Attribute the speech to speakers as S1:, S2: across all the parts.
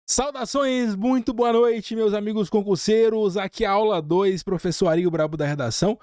S1: Saudações, muito boa noite, meus amigos concurseiros. Aqui é a aula 2, professor Ari, o Brabo da Redação.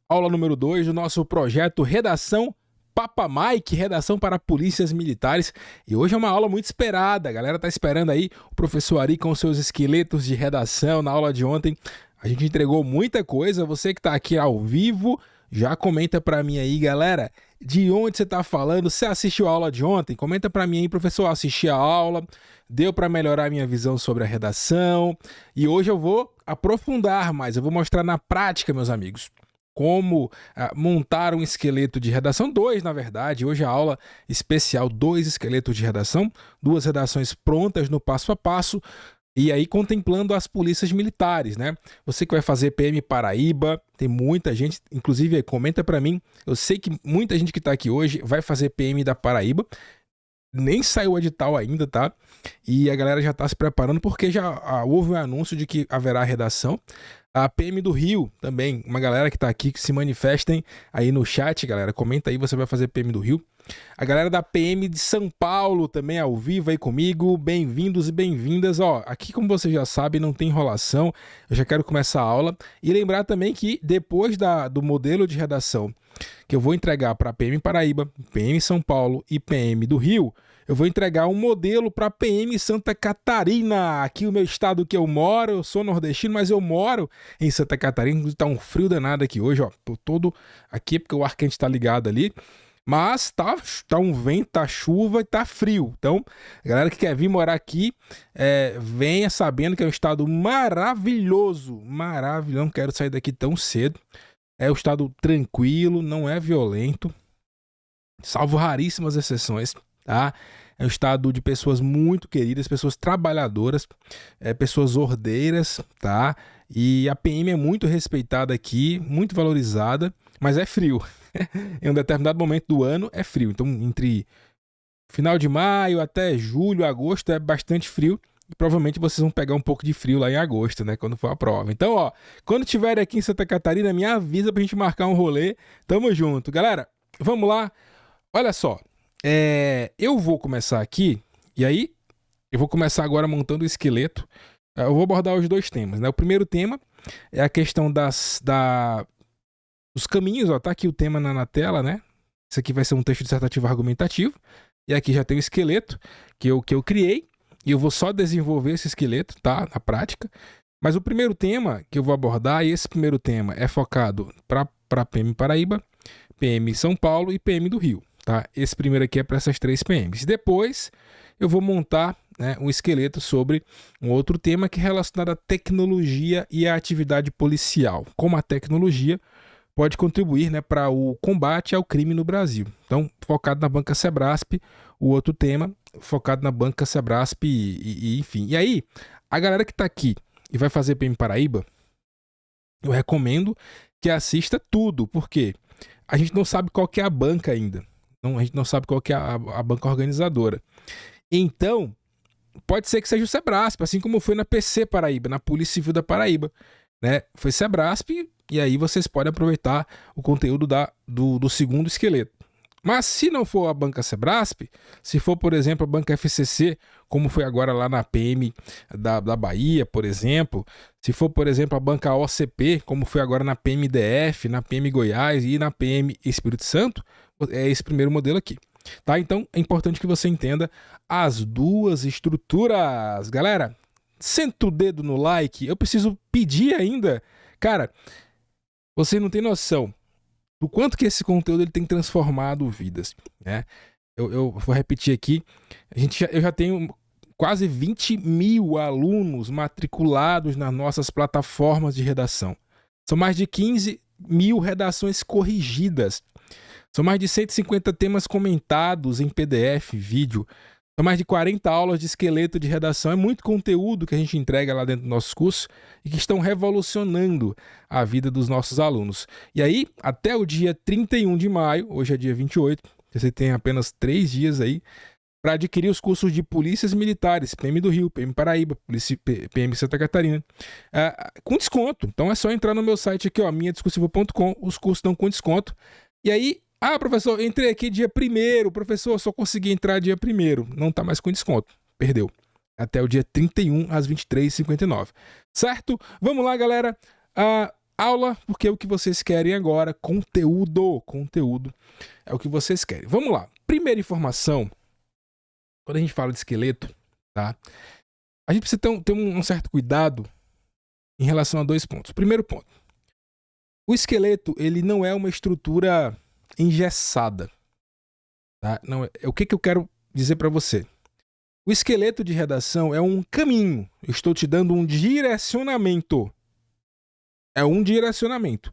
S1: Aula número 2 do nosso projeto Redação Papa Mike, Redação para Polícias Militares. E hoje é uma aula muito esperada. A galera tá esperando aí o professor Ari com seus esqueletos de redação. Na aula de ontem a gente entregou muita coisa. Você que tá aqui ao vivo, já comenta pra mim aí, galera, de onde você tá falando. Você assistiu a aula de ontem? Comenta pra mim aí, professor, assisti a aula, deu pra melhorar a minha visão sobre a redação. E hoje eu vou aprofundar mais, eu vou mostrar na prática, meus amigos, como montar um esqueleto de redação, dois na verdade. Hoje a aula especial, 2 esqueletos de redação, 2 redações prontas no passo a passo. E aí contemplando as polícias militares, né? Você que vai fazer PM Paraíba, tem muita gente, inclusive comenta pra mim, eu sei que muita gente que tá aqui hoje vai fazer PM da Paraíba, nem saiu o edital ainda, tá? E a galera já tá se preparando porque já houve um anúncio de que haverá redação. A PM do Rio também, uma galera que tá aqui, que se manifestem aí no chat, galera, comenta aí, você vai fazer PM do Rio. A galera da PM de São Paulo também ao vivo aí comigo, bem-vindos e bem-vindas. Ó, aqui como vocês já sabem, não tem enrolação, eu já quero começar a aula. E lembrar também que depois do modelo de redação que eu vou entregar para PM Paraíba, PM São Paulo e PM do Rio, eu vou entregar um modelo para PM Santa Catarina, aqui o meu estado que eu moro. Eu sou nordestino, mas eu moro em Santa Catarina. Tá um frio danado aqui hoje, ó. Tô todo aqui porque o ar quente tá ligado ali. Mas tá um vento, tá chuva e tá frio. Então, a galera que quer vir morar aqui, venha sabendo que é um estado maravilhoso. Maravilhoso, não quero sair daqui tão cedo. É um estado tranquilo, não é violento, salvo raríssimas exceções, tá? É um estado de pessoas muito queridas, pessoas trabalhadoras, pessoas ordeiras, tá? E a PM é muito respeitada aqui, muito valorizada, mas é frio. Em um determinado momento do ano é frio. Então, entre final de maio até julho, agosto é bastante frio. E provavelmente vocês vão pegar um pouco de frio lá em agosto, né? Quando for a prova. Então, ó, quando tiver aqui em Santa Catarina, me avisa pra gente marcar um rolê. Tamo junto. Galera, vamos lá. Olha só. Eu vou começar aqui. E aí, eu vou começar agora montando o esqueleto. Eu vou abordar os 2 temas, né? O primeiro tema é a questão os caminhos, ó, tá aqui o tema na tela, né? Isso aqui vai ser um texto dissertativo argumentativo. E aqui já tem o esqueleto que eu criei. E eu vou só desenvolver esse esqueleto, tá? Na prática. Mas o primeiro tema que eu vou abordar, e esse primeiro tema é focado para PM Paraíba, PM São Paulo e PM do Rio, tá? Esse primeiro aqui é para essas 3 PMs. Depois eu vou montar, né, um esqueleto sobre um outro tema que é relacionado à tecnologia e à atividade policial. Como a tecnologia pode contribuir, né, para o combate ao crime no Brasil. Então, focado na banca Sebrasp, o outro tema focado na banca Sebrasp enfim. E aí, a galera que está aqui e vai fazer PM Paraíba, eu recomendo que assista tudo, porque a gente não sabe qual que é a banca ainda. Não, a gente não sabe qual que é a banca organizadora. Então, pode ser que seja o Sebrasp, assim como foi na PC Paraíba, na Polícia Civil da Paraíba, né? Foi Sebrasp, e aí vocês podem aproveitar o conteúdo do segundo esqueleto. Mas se não for a banca Sebrasp, se for, por exemplo, a banca FCC, como foi agora lá na PM da Bahia, por exemplo, se for, por exemplo, a banca OCP, como foi agora na PMDF, na PM Goiás e na PM Espírito Santo, é esse primeiro modelo aqui. Tá? Então, é importante que você entenda as 2 estruturas. Galera, senta o dedo no like. Eu preciso pedir ainda. Cara, você não tem noção do quanto que esse conteúdo ele tem transformado vidas, né? Eu vou repetir aqui. Eu já tenho quase 20 mil alunos matriculados nas nossas plataformas de redação. São mais de 15 mil redações corrigidas. São mais de 150 temas comentados em PDF, vídeo. São mais de 40 aulas de esqueleto de redação. É muito conteúdo que a gente entrega lá dentro dos nossos cursos e que estão revolucionando a vida dos nossos alunos. E aí, até o dia 31 de maio, hoje é dia 28, você tem apenas 3 dias aí para adquirir os cursos de Polícias Militares, PM do Rio, PM Paraíba, PM Santa Catarina, com desconto. Então é só entrar no meu site aqui, ó, minhadiscursiva.com, os cursos estão com desconto. E aí, professor, entrei aqui dia 1º, professor, só consegui entrar dia 1º, não tá mais com desconto, perdeu. até o dia 31 às 23h59. Certo? Vamos lá, galera. Aula, porque é o que vocês querem agora. Conteúdo é o que vocês querem. Vamos lá. Primeira informação. Quando a gente fala de esqueleto, tá? A gente precisa ter um certo cuidado em relação a 2 pontos. Primeiro ponto. O esqueleto, ele não é uma estrutura engessada. Tá? Não, o que eu quero dizer para você? O esqueleto de redação é um caminho. Eu estou te dando um direcionamento. É um direcionamento.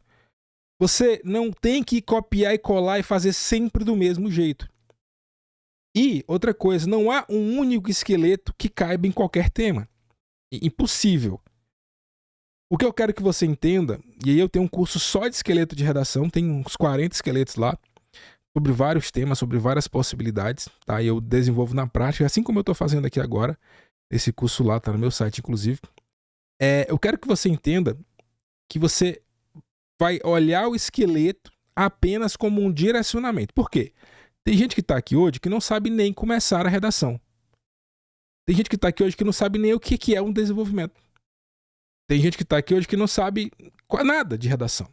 S1: Você não tem que copiar e colar e fazer sempre do mesmo jeito. E, outra coisa, não há um único esqueleto que caiba em qualquer tema. Impossível. O que eu quero que você entenda, e aí eu tenho um curso só de esqueleto de redação, tem uns 40 esqueletos lá, sobre vários temas, sobre várias possibilidades, tá? E eu desenvolvo na prática, assim como eu estou fazendo aqui agora. Esse curso lá tá no meu site, inclusive. Eu quero que você entenda que você vai olhar o esqueleto apenas como um direcionamento. Por quê? Tem gente que está aqui hoje que não sabe nem começar a redação. Tem gente que está aqui hoje que não sabe nem o que é um desenvolvimento. Tem gente que está aqui hoje que não sabe nada de redação.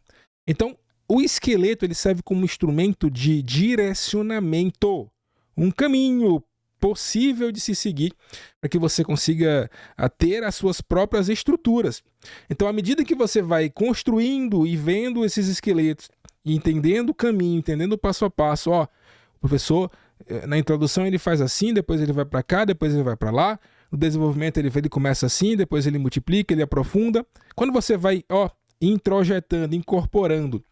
S1: Então, o esqueleto ele serve como instrumento de direcionamento. Um caminho possível de se seguir para que você consiga ter as suas próprias estruturas. Então, à medida que você vai construindo e vendo esses esqueletos, e entendendo o caminho, entendendo o passo a passo, o professor, na introdução ele faz assim, depois ele vai para cá, depois ele vai para lá. No desenvolvimento ele começa assim, depois ele multiplica, ele aprofunda. Quando você vai introjetando, incorporando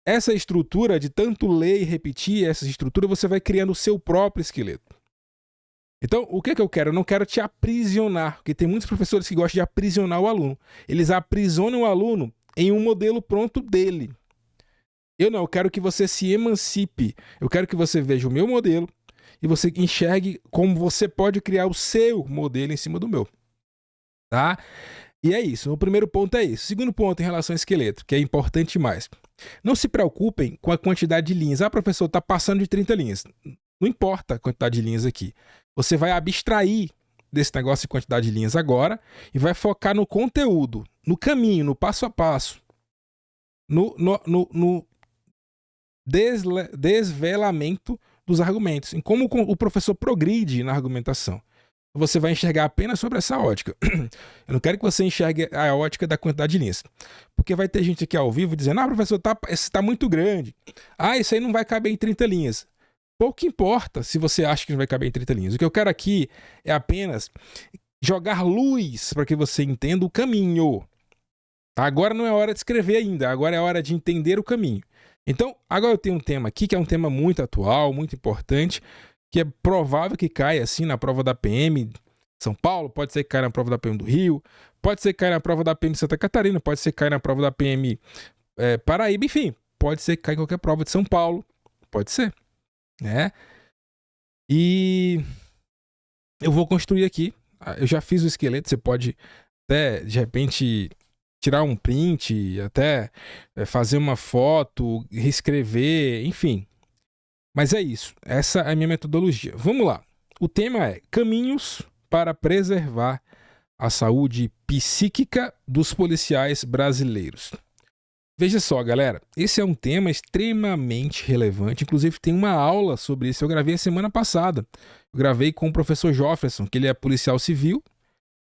S1: essa estrutura de tanto ler e repetir essa estrutura, você vai criando o seu próprio esqueleto. Então, o que eu quero? Eu não quero te aprisionar, porque tem muitos professores que gostam de aprisionar o aluno. Eles aprisionam o aluno em um modelo pronto dele. Eu quero que você se emancipe. Eu quero que você veja o meu modelo e você enxergue como você pode criar o seu modelo em cima do meu. Tá? E é isso. O primeiro ponto é isso. O segundo ponto em relação ao esqueleto, que é importante mais. Não se preocupem com a quantidade de linhas. Professor, está passando de 30 linhas. Não importa a quantidade de linhas aqui. Você vai abstrair desse negócio de quantidade de linhas agora e vai focar no conteúdo, no caminho, no passo a passo, no desvelamento dos argumentos, em como o professor progride na argumentação. Você vai enxergar apenas sobre essa ótica. Eu não quero que você enxergue a ótica da quantidade de linhas. Porque vai ter gente aqui ao vivo dizendo: professor, esse tá muito grande. Isso aí não vai caber em 30 linhas. Pouco importa se você acha que não vai caber em 30 linhas. O que eu quero aqui é apenas jogar luz para que você entenda o caminho. Agora não é hora de escrever ainda, agora é hora de entender o caminho. Então, agora eu tenho um tema aqui que é um tema muito atual, muito importante, que é provável que caia assim na prova da PM São Paulo, pode ser que caia na prova da PM do Rio, pode ser que caia na prova da PM Santa Catarina, pode ser que caia na prova da PM Paraíba, enfim, pode ser que caia em qualquer prova de São Paulo, pode ser, né? E eu vou construir aqui, eu já fiz o esqueleto, você pode até, de repente, tirar um print, até fazer uma foto, reescrever, enfim. Mas é isso, essa é a minha metodologia. Vamos lá. O tema é caminhos para preservar a saúde psíquica dos policiais brasileiros. Veja só, galera, esse é um tema extremamente relevante. Inclusive, tem uma aula sobre isso. Eu gravei a semana passada. Eu gravei com o professor Jofferson, que ele é policial civil,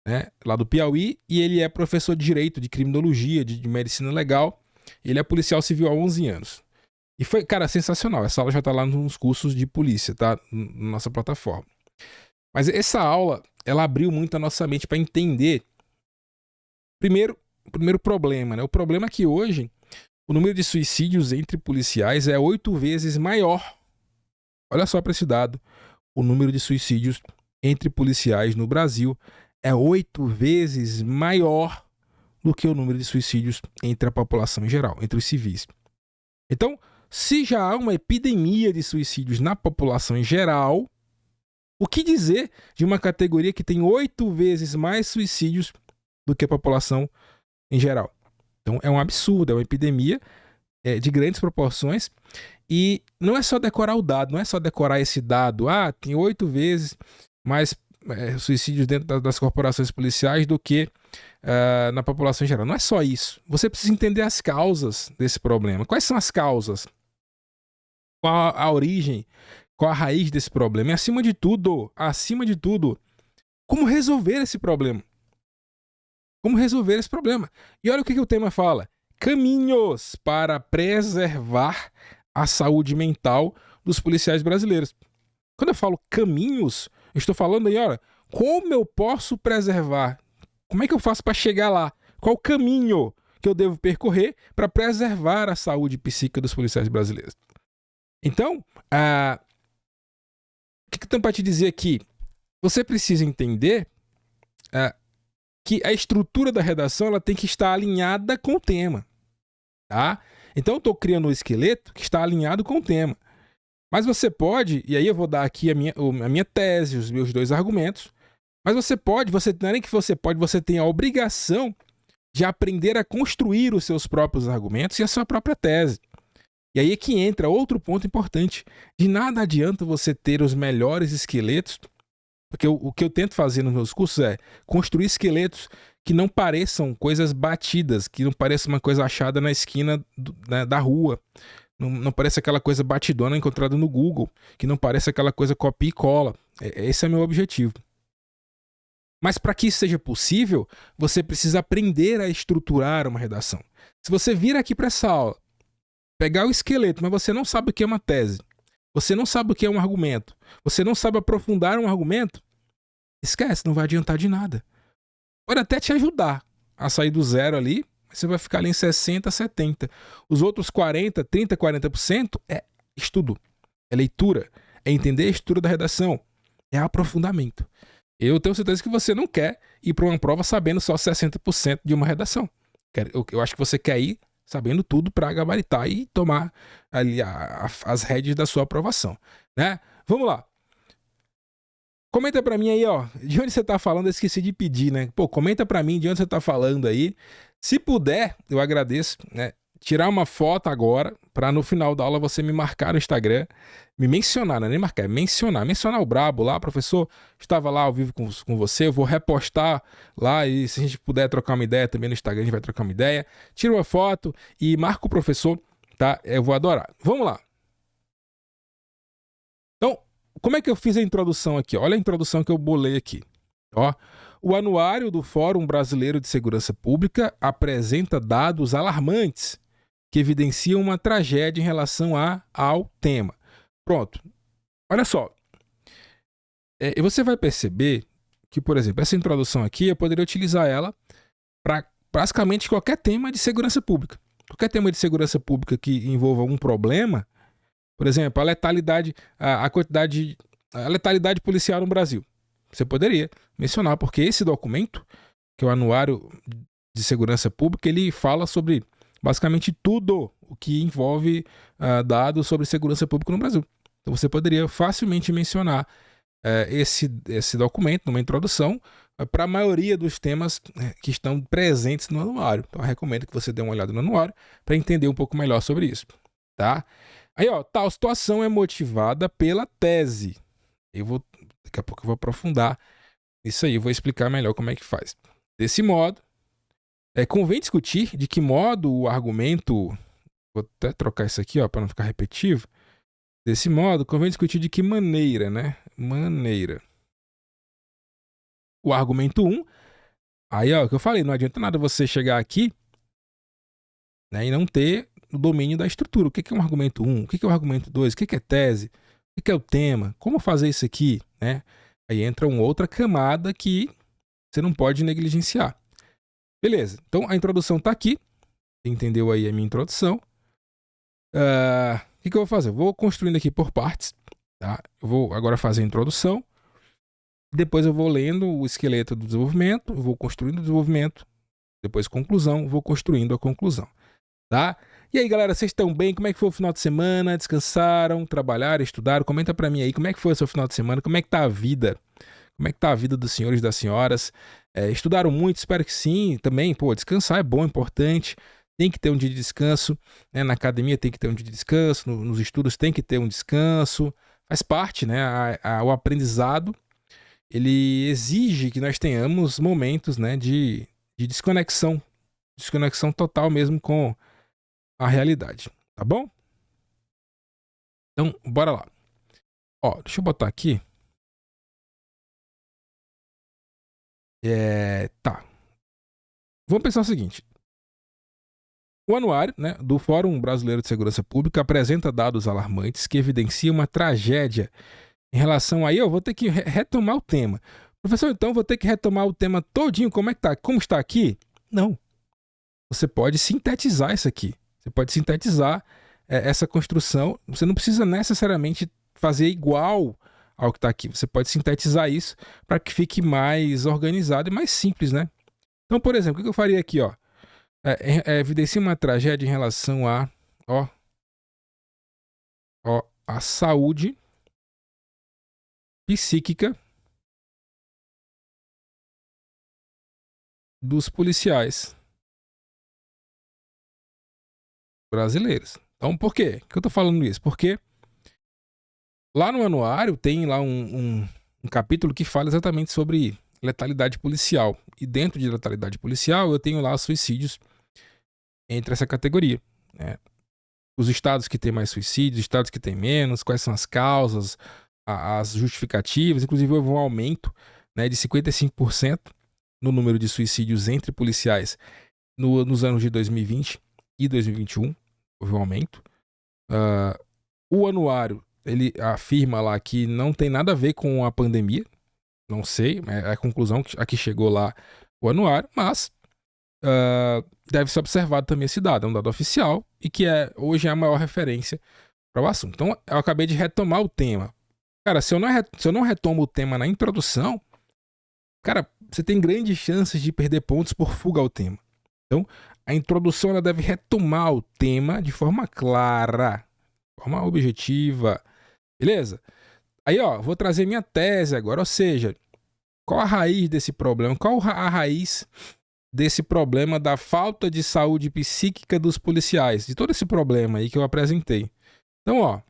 S1: né, lá do Piauí, e ele é professor de Direito, de Criminologia, de Medicina Legal. Ele é policial civil há 11 anos. E foi, cara, sensacional. Essa aula já tá lá nos cursos de polícia, tá? Na nossa plataforma. Mas essa aula, ela abriu muito a nossa mente para entender o primeiro problema, né? O problema é que hoje o número de suicídios entre policiais é 8 vezes maior. Olha só para esse dado. O número de suicídios entre policiais no Brasil é 8 vezes maior do que o número de suicídios entre a população em geral, entre os civis. Então, se já há uma epidemia de suicídios na população em geral, o que dizer de uma categoria que tem 8 vezes mais suicídios do que a população em geral? Então é um absurdo, é uma epidemia de grandes proporções. E não é só decorar o dado, não é só decorar esse dado. Tem 8 vezes mais suicídios dentro das corporações policiais do que na população em geral. Não é só isso. Você precisa entender as causas desse problema. Quais são as causas? Qual a origem? Qual a raiz desse problema? E acima de tudo, como resolver esse problema? Como resolver esse problema? E olha o que o tema fala. Caminhos para preservar a saúde mental dos policiais brasileiros. Quando eu falo caminhos, eu estou falando aí, olha, como eu posso preservar? Como é que eu faço para chegar lá? Qual o caminho que eu devo percorrer para preservar a saúde psíquica dos policiais brasileiros? Então, o que eu tenho para te dizer aqui? Você precisa entender que a estrutura da redação ela tem que estar alinhada com o tema. Tá? Então, eu estou criando um esqueleto que está alinhado com o tema. Mas você pode, e aí eu vou dar aqui a minha tese, os meus 2 argumentos, mas você não é nem que você pode, você tem a obrigação de aprender a construir os seus próprios argumentos e a sua própria tese. E aí é que entra outro ponto importante. De nada adianta você ter os melhores esqueletos, porque o que eu tento fazer nos meus cursos é construir esqueletos que não pareçam coisas batidas, que não pareçam uma coisa achada na esquina da rua. Não parece aquela coisa batidona encontrada no Google, que não parece aquela coisa copia e cola. Esse é meu objetivo. Mas para que isso seja possível, você precisa aprender a estruturar uma redação. Se você vir aqui para essa aula, pegar o esqueleto, mas você não sabe o que é uma tese, você não sabe o que é um argumento, você não sabe aprofundar um argumento, esquece, não vai adiantar de nada. Pode até te ajudar a sair do zero ali, mas você vai ficar ali em 60%, 70%. Os outros 40%, 30%, 40% é estudo, é leitura, é entender a estrutura da redação, é aprofundamento. Eu tenho certeza que você não quer ir para uma prova sabendo só 60% de uma redação. Eu acho que você quer ir sabendo tudo para gabaritar e tomar ali as rédeas da sua aprovação, né? Vamos lá. Comenta pra mim aí, ó, de onde você tá falando, eu esqueci de pedir, né? Pô, comenta pra mim de onde você tá falando aí. Se puder, eu agradeço, né? Tirar uma foto agora, pra no final da aula você me marcar no Instagram, me mencionar, não é nem marcar, é mencionar o Brabo lá, professor, estava lá ao vivo com você, eu vou repostar lá e se a gente puder trocar uma ideia também no Instagram, a gente vai trocar uma ideia. Tira uma foto e marca o professor, tá? Eu vou adorar. Vamos lá. Então, como é que eu fiz a introdução aqui? Olha a introdução que eu bolei aqui. Ó, o Anuário do Fórum Brasileiro de Segurança Pública apresenta dados alarmantes que evidenciam uma tragédia em relação ao tema. Pronto. Olha só. E você vai perceber que, por exemplo, essa introdução aqui, eu poderia utilizar ela para basicamente qualquer tema de segurança pública. Qualquer tema de segurança pública que envolva algum problema, por exemplo, a letalidade policial no Brasil. Você poderia mencionar, porque esse documento, que é o Anuário de Segurança Pública, ele fala sobre basicamente tudo o que envolve dados sobre segurança pública no Brasil. Então você poderia facilmente mencionar esse documento numa introdução para a maioria dos temas que estão presentes no anuário. Então eu recomendo que você dê uma olhada no anuário para entender um pouco melhor sobre isso, tá? Aí, ó, tal situação é motivada pela tese. Daqui a pouco eu vou aprofundar isso aí, eu vou explicar melhor como é que faz. Desse modo, convém discutir de que modo o argumento... Vou até trocar isso aqui, ó, para não ficar repetitivo. Desse modo, convém discutir de que maneira, né? O argumento 1, aí, ó, o que eu falei, não adianta nada você chegar aqui, né, e não ter o domínio da estrutura. O que é um argumento 1? O que é o argumento 2? O que é tese? O que é o tema? Como fazer isso aqui? Né? Aí entra uma outra camada que você não pode negligenciar. Beleza, então a introdução está aqui. Você entendeu aí a minha introdução. O que eu vou fazer? Eu vou construindo aqui por partes. Tá? Eu vou agora fazer a introdução. Depois eu vou lendo o esqueleto do desenvolvimento. Eu vou construindo o desenvolvimento. Depois conclusão. Vou construindo a conclusão. Tá? E aí, galera, vocês estão bem? Como é que foi o final de semana? Descansaram? Trabalharam? Estudaram? Comenta pra mim aí, como é que foi o seu final de semana? Como é que tá a vida? Como é que tá a vida dos senhores e das senhoras? Estudaram muito? Espero que sim. Também, pô, descansar é bom, é importante. Tem que ter um dia de descanso, né? Na academia tem que ter um dia de descanso, nos estudos tem que ter um descanso. Faz parte, né? O aprendizado, ele exige que nós tenhamos momentos, né, de desconexão total mesmo com a realidade, tá bom? Então, bora lá. Ó, deixa eu botar aqui. Tá. Vamos pensar o seguinte. O anuário, né, do Fórum Brasileiro de Segurança Pública apresenta dados alarmantes que evidenciam uma tragédia em relação aí. Eu vou ter que retomar o tema. Professor, então vou ter que retomar o tema todinho. Como está aqui? Não. Você pode sintetizar isso aqui. Você pode sintetizar essa construção. Você não precisa necessariamente fazer igual ao que está aqui. Você pode sintetizar isso para que fique mais organizado e mais simples, né? Então, por exemplo, o que eu faria aqui, ó? Evidencia uma tragédia em relação a saúde psíquica dos policiais brasileiros. Então, por quê? Que eu tô falando isso? Porque lá no anuário tem lá um capítulo que fala exatamente sobre letalidade policial. E dentro de letalidade policial eu tenho lá suicídios entre essa categoria, né? Os estados que têm mais suicídios, os estados que têm menos, quais são as causas, as justificativas. Inclusive houve um aumento, né, de 55% no número de suicídios entre policiais nos anos de 2020 e 2021. Houve um aumento. O anuário, ele afirma lá que não tem nada a ver com a pandemia. Não sei, é a conclusão a que chegou lá o anuário, mas deve ser observado também esse dado. É um dado oficial e que hoje é a maior referência para o assunto. Então, eu acabei de retomar o tema. Cara, se eu não retomo o tema na introdução, cara, você tem grandes chances de perder pontos por fuga ao tema. Então, a introdução ela deve retomar o tema de forma clara, de forma objetiva, beleza? Aí, ó, vou trazer minha tese agora, ou seja, qual a raiz desse problema? Qual a raiz desse problema da falta de saúde psíquica dos policiais? De todo esse problema aí que eu apresentei. Então, ó,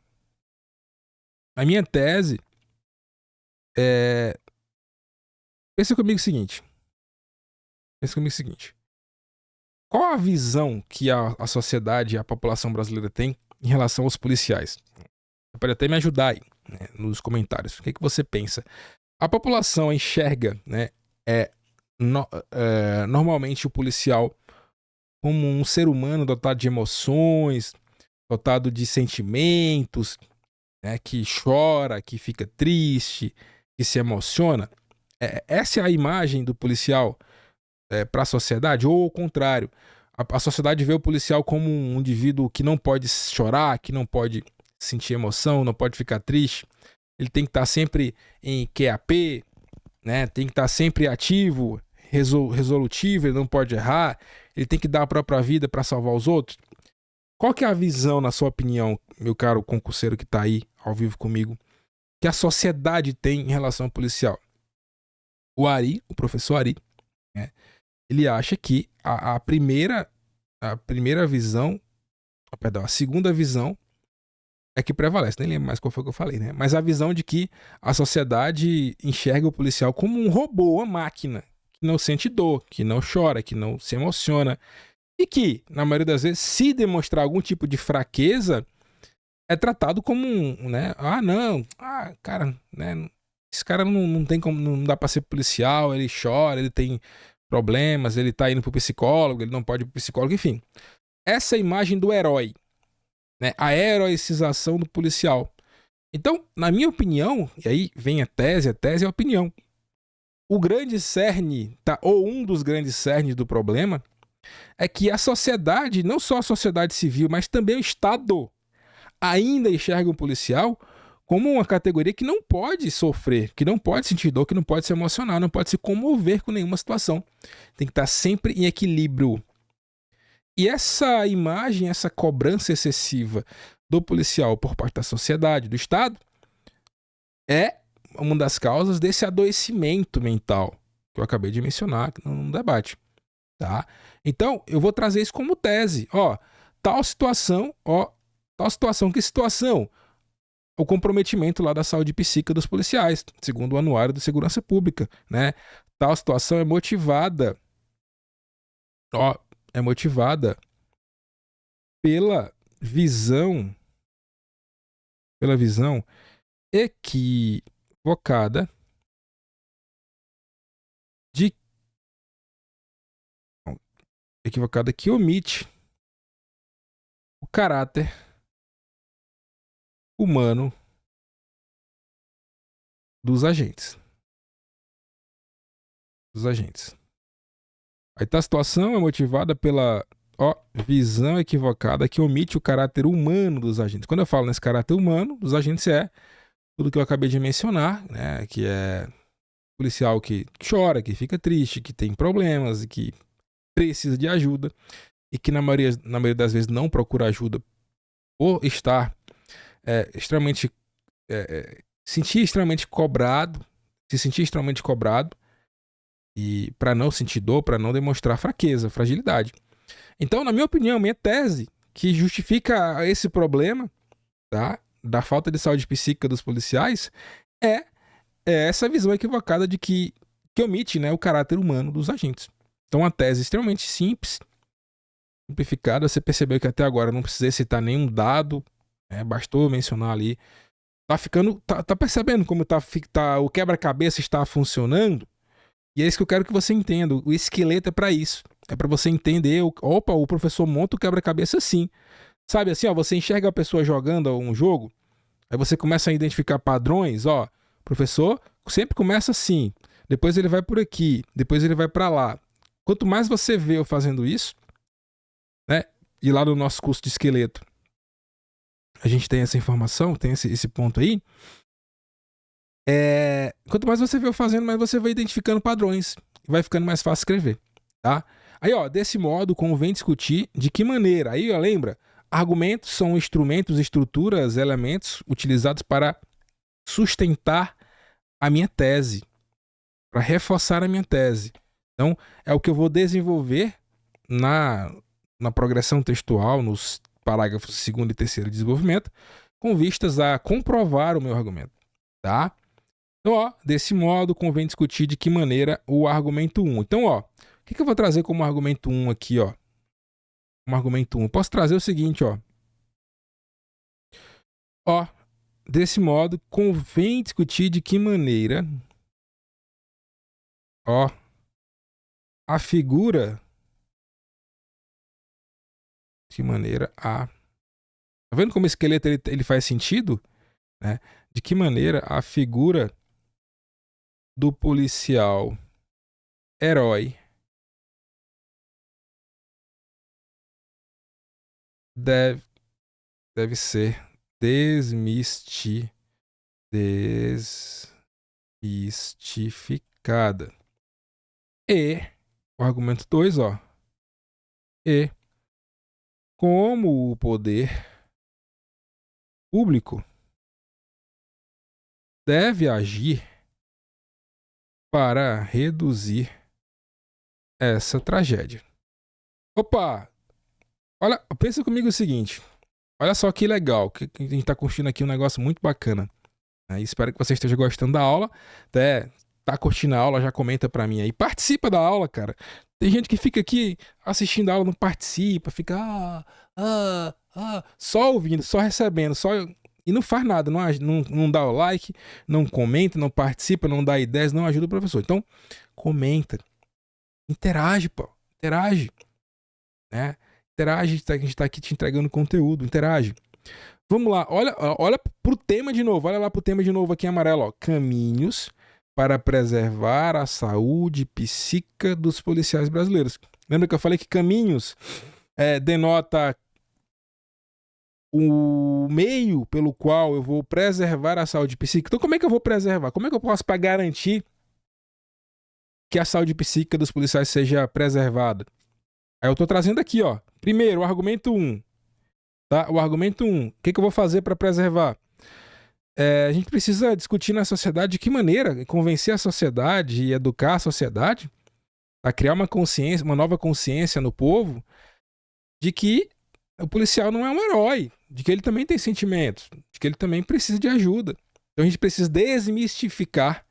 S1: a minha tese Pensa comigo o seguinte. Qual a visão que a sociedade e a população brasileira tem em relação aos policiais? Você pode até me ajudar aí, né, nos comentários. O que você pensa? A população enxerga, né, normalmente o policial como um ser humano dotado de emoções, dotado de sentimentos, né, que chora, que fica triste, que se emociona. Essa é a imagem do policial para a sociedade, ou ao contrário, a sociedade vê o policial como um indivíduo que não pode chorar, que não pode sentir emoção, não pode ficar triste. Ele tem que estar sempre em QAP, né? Tem que estar sempre ativo, resolutivo, ele não pode errar, ele tem que dar a própria vida para salvar os outros. Qual que é a visão, na sua opinião, meu caro concurseiro que está aí ao vivo comigo, que a sociedade tem em relação ao policial? O professor Ari, né, ele acha que a segunda visão é que prevalece. Nem lembro mais qual foi que eu falei, né? Mas a visão de que a sociedade enxerga o policial como um robô, uma máquina, que não sente dor, que não chora, que não se emociona. E que, na maioria das vezes, se demonstrar algum tipo de fraqueza, é tratado como né? Cara, né? Esse cara não tem como, não dá pra ser policial, ele chora, ele tem problemas, ele tá indo pro psicólogo, ele não pode ir pro psicólogo, enfim. Essa é a imagem do herói, né? A heroicização do policial. Então, na minha opinião, e aí vem a tese é a opinião. O grande cerne, ou um dos grandes cernes do problema, é que a sociedade, não só a sociedade civil, mas também o Estado, ainda enxerga o policial como uma categoria que não pode sofrer, que não pode sentir dor, que não pode se emocionar, não pode se comover com nenhuma situação. Tem que estar sempre em equilíbrio. E essa imagem, essa cobrança excessiva do policial por parte da sociedade, do Estado, é uma das causas desse adoecimento mental que eu acabei de mencionar no debate. Tá? Então, eu vou trazer isso como tese. Tal situação, que situação? o comprometimento lá da saúde psíquica dos policiais, segundo o Anuário de Segurança Pública, né? Tal situação é motivada, pela visão equivocada que omite o caráter humano dos agentes. Aí tá, a situação é motivada pela visão equivocada que omite o caráter humano dos agentes. Quando eu falo nesse caráter humano dos agentes, é tudo que eu acabei de mencionar, né? Que é policial que chora, que fica triste, que tem problemas e que precisa de ajuda e que na maioria das vezes não procura ajuda por estar se sentir extremamente cobrado e para não sentir dor, para não demonstrar fraqueza, fragilidade. Então, na minha opinião, minha tese que justifica esse problema, tá, da falta de saúde psíquica dos policiais é essa visão equivocada de que omite, né, o caráter humano dos agentes. Então, uma tese extremamente simples, simplificada. Você percebeu que até agora não precisei citar nenhum dado, né, bastou mencionar ali. Tá percebendo como o quebra-cabeça está funcionando? E é isso que eu quero que você entenda. O esqueleto é para isso. É para você entender. O professor monta o quebra-cabeça assim. Sabe assim, você enxerga a pessoa jogando um jogo, aí você começa a identificar padrões. O professor sempre começa assim. Depois ele vai por aqui. Depois ele vai para lá. Quanto mais você vê eu fazendo isso, né? E lá no nosso curso de esqueleto, a gente tem essa informação, tem esse ponto aí. Quanto mais você vê eu fazendo, mais você vai identificando padrões. Vai ficando mais fácil escrever, tá? Aí, desse modo, convém discutir de que maneira. Aí, lembra? Argumentos são instrumentos, estruturas, elementos utilizados para sustentar a minha tese, para reforçar a minha tese. Então, é o que eu vou desenvolver na progressão textual, nos parágrafos 2º e 3º de desenvolvimento, com vistas a comprovar o meu argumento, tá? Então, desse modo, convém discutir de que maneira o argumento 1. Então, o que eu vou trazer como argumento 1 aqui, Como argumento 1. Eu posso trazer o seguinte, desse modo, convém discutir de que maneira, a figura, tá vendo como o esqueleto ele faz sentido? Né? De que maneira a figura do policial herói deve ser desmistificada. E o argumento 2, e como o poder público deve agir para reduzir essa tragédia. Opa! Olha, pensa comigo o seguinte. Olha só que legal, que a gente tá curtindo aqui um negócio muito bacana. Espero que você esteja gostando da aula. Até tá curtindo a aula, já comenta pra mim aí. Participa da aula, cara. Tem gente que fica aqui assistindo a aula, não participa, fica só ouvindo, só recebendo, e não faz nada, não dá o like, não comenta, não participa, não dá ideias, não ajuda o professor. Então, comenta, interage, interage, né? Interage, a gente tá aqui te entregando conteúdo, interage. Vamos lá, olha pro tema de novo, olha lá pro tema de novo aqui em amarelo, caminhos para preservar a saúde psíquica dos policiais brasileiros. Lembra que eu falei que caminhos denota o meio pelo qual eu vou preservar a saúde psíquica? Então, como é que eu vou preservar? Como é que eu posso para garantir que a saúde psíquica dos policiais seja preservada? Aí eu tô trazendo aqui, primeiro, o argumento 1. Tá? O argumento 1. O que eu vou fazer para preservar? A gente precisa discutir na sociedade de que maneira convencer a sociedade e educar a sociedade a criar uma consciência, uma nova consciência no povo de que o policial não é um herói. de que ele também tem sentimentos, de que ele também precisa de ajuda. Então a gente precisa desmistificar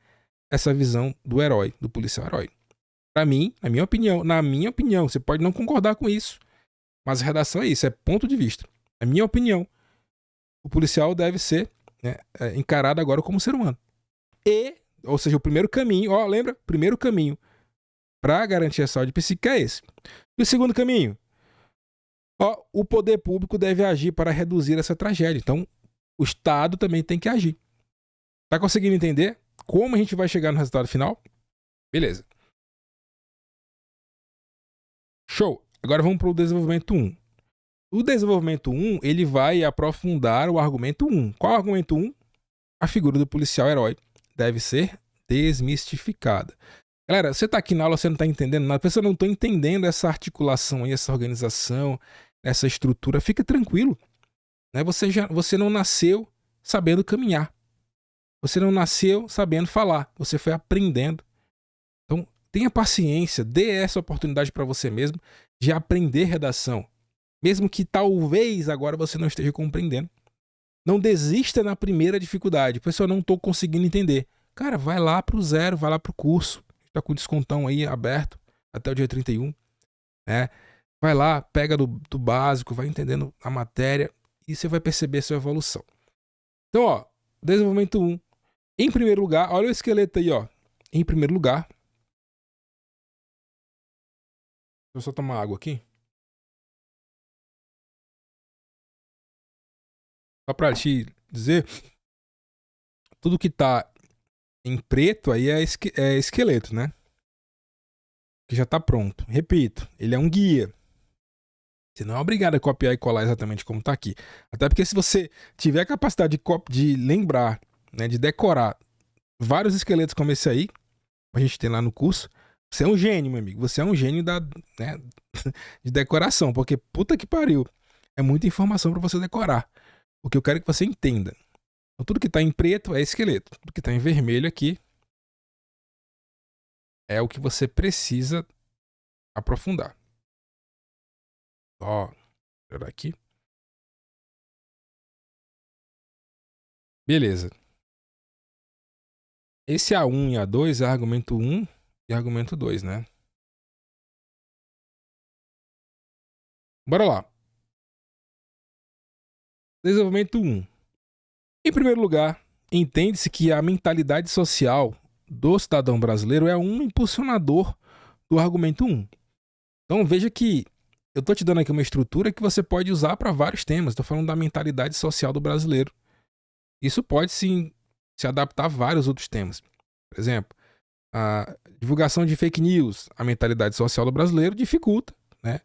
S1: essa visão do herói, do policial herói. Para mim, na minha opinião, você pode não concordar com isso, mas a redação é isso, é ponto de vista. Na minha opinião, o policial deve ser, né, encarado agora como ser humano. Ou seja, o primeiro caminho, lembra? Primeiro caminho para garantir a saúde psíquica é esse. E o segundo caminho? O poder público deve agir para reduzir essa tragédia. Então, o Estado também tem que agir. Tá conseguindo entender como a gente vai chegar no resultado final? Beleza. Show. Agora vamos para o desenvolvimento 1. O desenvolvimento 1, ele vai aprofundar o argumento 1. Qual é o argumento 1? A figura do policial herói deve ser desmistificada. Galera, você tá aqui na aula, você não tá entendendo nada, você não tá entendendo essa articulação aí, essa organização, essa estrutura, fica tranquilo. Né? Você não nasceu sabendo caminhar. Você não nasceu sabendo falar. Você foi aprendendo. Então, tenha paciência, dê essa oportunidade para você mesmo de aprender redação. Mesmo que talvez agora você não esteja compreendendo. Não desista na primeira dificuldade. Pessoal, não estou conseguindo entender. Cara, vai lá pro zero, vai lá pro curso. Está com descontão aí aberto até o dia 31. Né? Vai lá, pega do básico, vai entendendo a matéria e você vai perceber a sua evolução. Então, desenvolvimento 1. Em primeiro lugar, olha o esqueleto aí, ó. Em primeiro lugar. Deixa eu só tomar água aqui. Só para te dizer, tudo que tá em preto aí é esqueleto, né? Que já tá pronto. Repito, ele é um guia. Você não é obrigado a copiar e colar exatamente como tá aqui. Até porque se você tiver a capacidade de lembrar, né, de decorar vários esqueletos como esse aí, a gente tem lá no curso, você é um gênio, meu amigo. Você é um gênio né, de decoração, porque puta que pariu. É muita informação para você decorar. O que eu quero que você entenda. Então, tudo que tá em preto é esqueleto. Tudo que tá em vermelho aqui é o que você precisa aprofundar. Olha aqui. Beleza. Esse A1 e A2 é argumento 1 e argumento 2, né? Bora lá. Desenvolvimento 1. Em primeiro lugar, entende-se que a mentalidade social do cidadão brasileiro é um impulsionador do argumento 1. Então veja que eu estou te dando aqui uma estrutura que você pode usar para vários temas. Estou falando da mentalidade social do brasileiro. Isso pode sim se adaptar a vários outros temas. Por exemplo, a divulgação de fake news, a mentalidade social do brasileiro dificulta, né,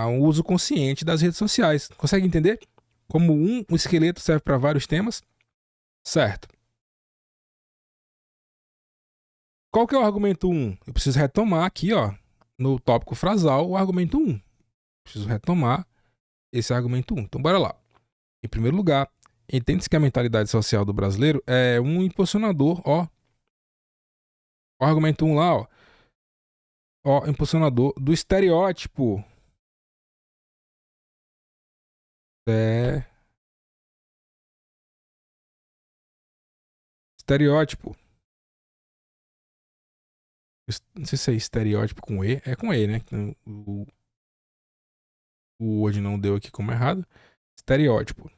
S1: um uso consciente das redes sociais. Consegue entender? Como um esqueleto serve para vários temas? Certo. Qual que é o argumento 1? Eu preciso retomar aqui, no tópico frasal, o argumento 1. Preciso retomar esse argumento 1. Então, bora lá. Em primeiro lugar, entende-se que a mentalidade social do brasileiro é um impulsionador, O argumento 1 lá, impulsionador do estereótipo. Estereótipo. Não sei se é estereótipo com E. É com E, né? O Word não deu aqui como errado. Estereótipo.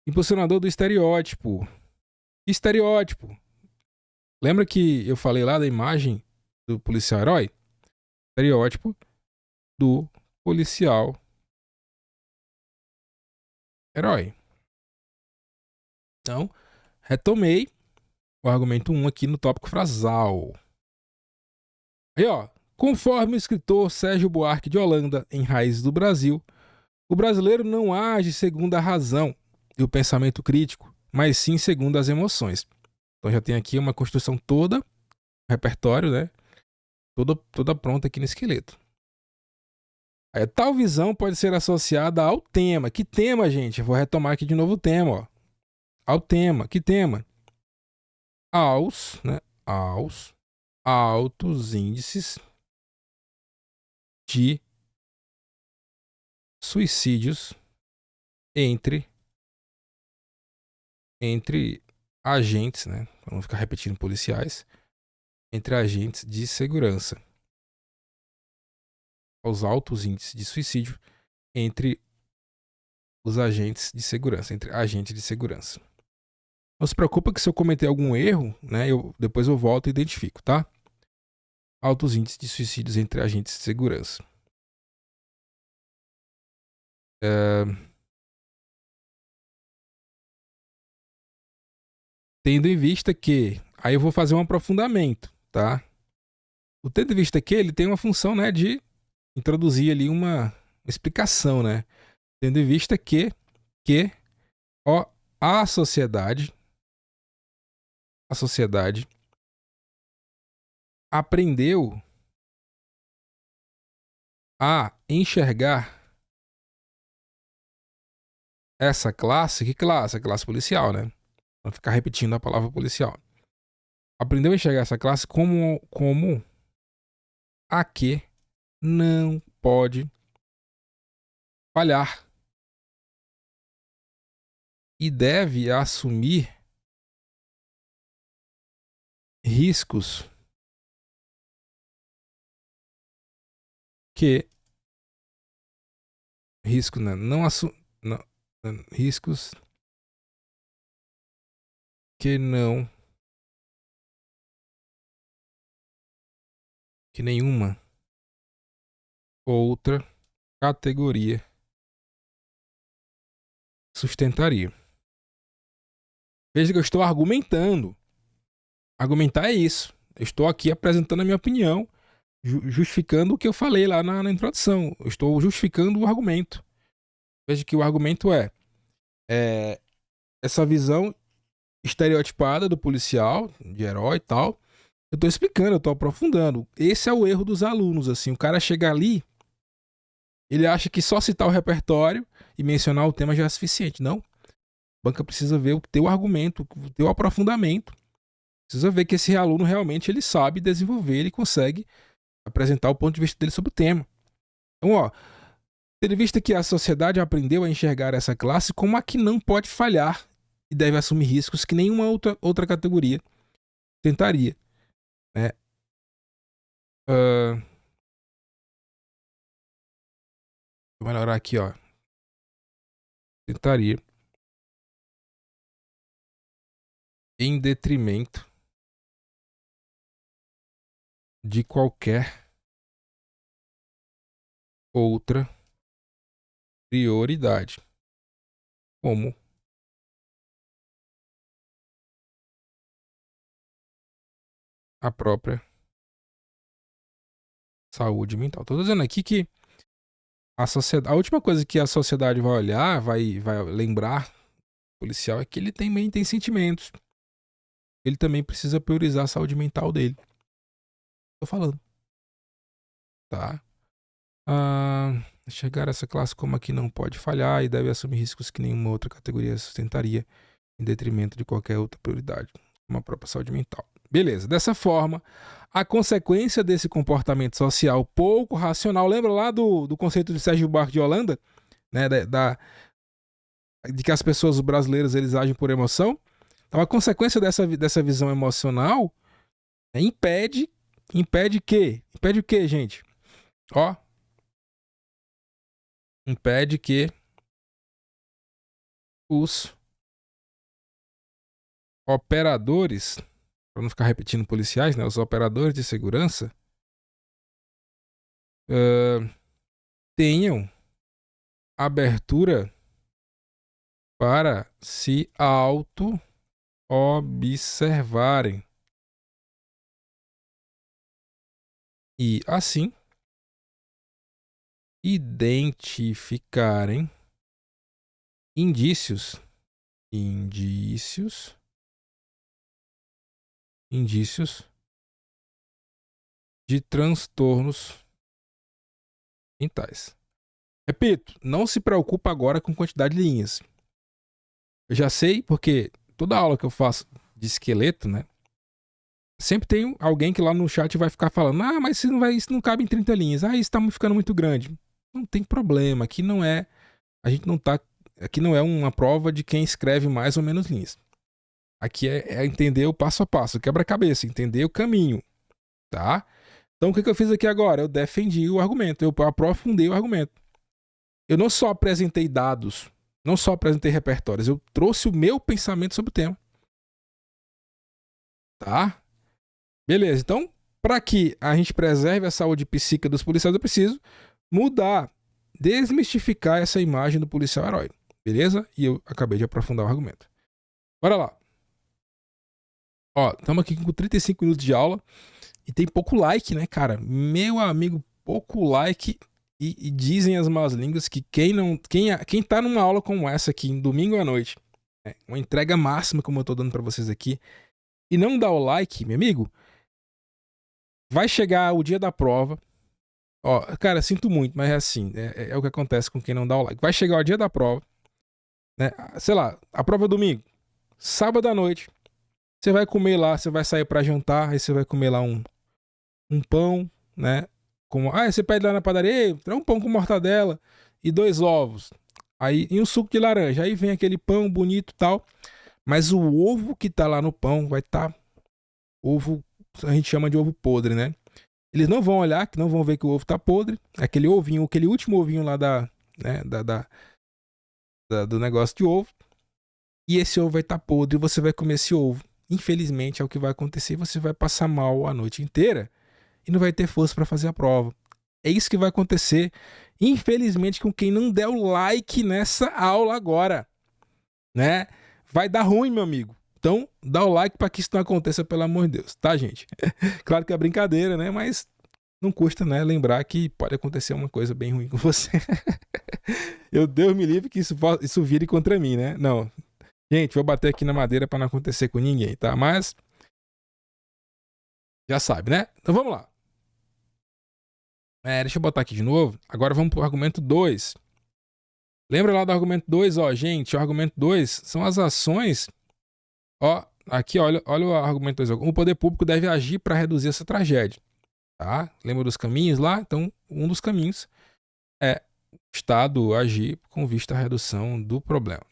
S1: Impulsionador do estereótipo. Estereótipo. Lembra que eu falei lá da imagem do policial herói? Estereótipo do policial herói. Então, retomei o argumento 1 aqui no tópico frasal. Aí, conforme o escritor Sérgio Buarque de Holanda, em Raízes do Brasil, o brasileiro não age segundo a razão e o pensamento crítico, mas sim segundo as emoções. Então já tem aqui uma construção toda, repertório, né? Toda pronta aqui no esqueleto. Aí, tal visão pode ser associada ao tema. Que tema, gente? Eu vou retomar aqui de novo o tema, Ao tema. Que tema? Aos altos índices de suicídios entre agentes, né? Para não ficar repetindo policiais, entre agentes de segurança. Aos altos índices de suicídio entre os agentes de segurança, entre agentes de segurança. Não se preocupa que se eu cometer algum erro, né, depois eu volto e identifico, tá? Altos índices de suicídios entre agentes de segurança. Tendo em vista que... Aí eu vou fazer um aprofundamento, tá? O tendo em vista que ele tem uma função, né, de introduzir ali uma explicação, né? Tendo em vista que a sociedade aprendeu a enxergar essa classe, que classe? A classe policial, né? Não ficar repetindo a palavra policial. Aprendeu a enxergar essa classe como a que não pode falhar e deve assumir riscos que riscos que nenhuma outra categoria sustentaria. Veja que eu estou argumentando. Argumentar é isso. Eu estou aqui apresentando a minha opinião, justificando o que eu falei lá na introdução. Eu estou justificando o argumento. Veja que o argumento é essa visão estereotipada do policial, de herói e tal. Eu estou explicando, eu estou aprofundando. Esse é o erro dos alunos, assim. O cara chega ali, ele acha que só citar o repertório e mencionar o tema já é suficiente. Não. A banca precisa ver o teu argumento, o teu aprofundamento. Precisa ver que esse aluno realmente ele sabe desenvolver, ele consegue apresentar o ponto de vista dele sobre o tema. Então, tendo em vista que a sociedade aprendeu a enxergar essa classe como a que não pode falhar e deve assumir riscos que nenhuma outra categoria tentaria. Né? Vou melhorar aqui, ó. Tentaria. Em detrimento de qualquer outra prioridade, como a própria saúde mental. Estou dizendo aqui que a última coisa que a sociedade vai olhar, vai lembrar o policial é que ele também tem sentimentos. Ele também precisa priorizar a saúde mental dele. Tô falando. Tá? Chegar a essa classe como aqui não pode falhar e deve assumir riscos que nenhuma outra categoria sustentaria em detrimento de qualquer outra prioridade, como a própria saúde mental. Beleza. Dessa forma, a consequência desse comportamento social pouco racional, lembra lá do conceito de Sérgio Buarque de Holanda, né, de que as pessoas, os brasileiros, eles agem por emoção? Então, a consequência dessa visão emocional impede que? Impede o que, gente? Impede que os operadores, para não ficar repetindo policiais, né, os operadores de segurança tenham abertura para se auto-observarem e, assim, identificarem indícios de transtornos mentais. Repito, não se preocupa agora com quantidade de linhas. Eu já sei, porque toda aula que eu faço de esqueleto, né, sempre tem alguém que lá no chat vai ficar falando: mas isso não cabe em 30 linhas. Isso tá ficando muito grande. não tem problema. Aqui não é. A gente não tá. Aqui não é uma prova de quem escreve mais ou menos linhas. Aqui é entender o passo a passo, quebra-cabeça, entender o caminho, tá? Então o que eu fiz aqui agora? Eu defendi o argumento, eu aprofundei o argumento. Eu não só apresentei dados, não só apresentei repertórios, eu trouxe o meu pensamento sobre o tema. Tá? Beleza, então, para que a gente preserve a saúde psíquica dos policiais, eu preciso mudar, desmistificar essa imagem do policial herói. Beleza? E eu acabei de aprofundar o argumento. Bora lá. Ó, estamos aqui com 35 minutos de aula e tem pouco like, né, cara? Meu amigo, pouco like. E dizem as más línguas que quem tá numa aula como essa aqui, em domingo à noite, uma entrega máxima como eu tô dando para vocês aqui, e não dá o like, meu amigo, vai chegar o dia da prova. Ó, cara, sinto muito, mas é assim, é o que acontece com quem não dá o like. Vai chegar o dia da prova, né? Sei lá, a prova é domingo, sábado à noite. Você vai comer lá, você vai sair para jantar, aí você vai comer lá um pão, né? Você pede lá na padaria, traz um pão com mortadela e 2 ovos. Aí, e um suco de laranja. Aí vem aquele pão bonito e tal. Mas o ovo que tá lá no pão vai estar. Ovo, a gente chama de ovo podre, né? Eles não vão olhar, que não vão ver que o ovo tá podre. Aquele ovinho, aquele último ovinho lá né, do negócio de ovo. E esse ovo vai estar podre e você vai comer esse ovo. Infelizmente é o que vai acontecer. Você vai passar mal a noite inteira e não vai ter força para fazer a prova. É isso que vai acontecer, infelizmente, com quem não der o like nessa aula agora, né? Vai dar ruim, meu amigo. Então, dá o like para que isso não aconteça, pelo amor de Deus, tá, gente? Claro que é brincadeira, né? Mas não custa, né, lembrar que pode acontecer uma coisa bem ruim com você. Deus me livre que isso vire contra mim, né? Não. Gente, vou bater aqui na madeira para não acontecer com ninguém, tá? Mas já sabe, né? Então vamos lá. Deixa eu botar aqui de novo. Agora vamos pro argumento 2. Lembra lá do argumento 2, ó, gente, o argumento 2 são as ações. Ó, aqui, olha o argumento 2. O poder público deve agir para reduzir essa tragédia, tá? Lembra dos caminhos lá? Então, um dos caminhos é o Estado agir com vista à redução do problema.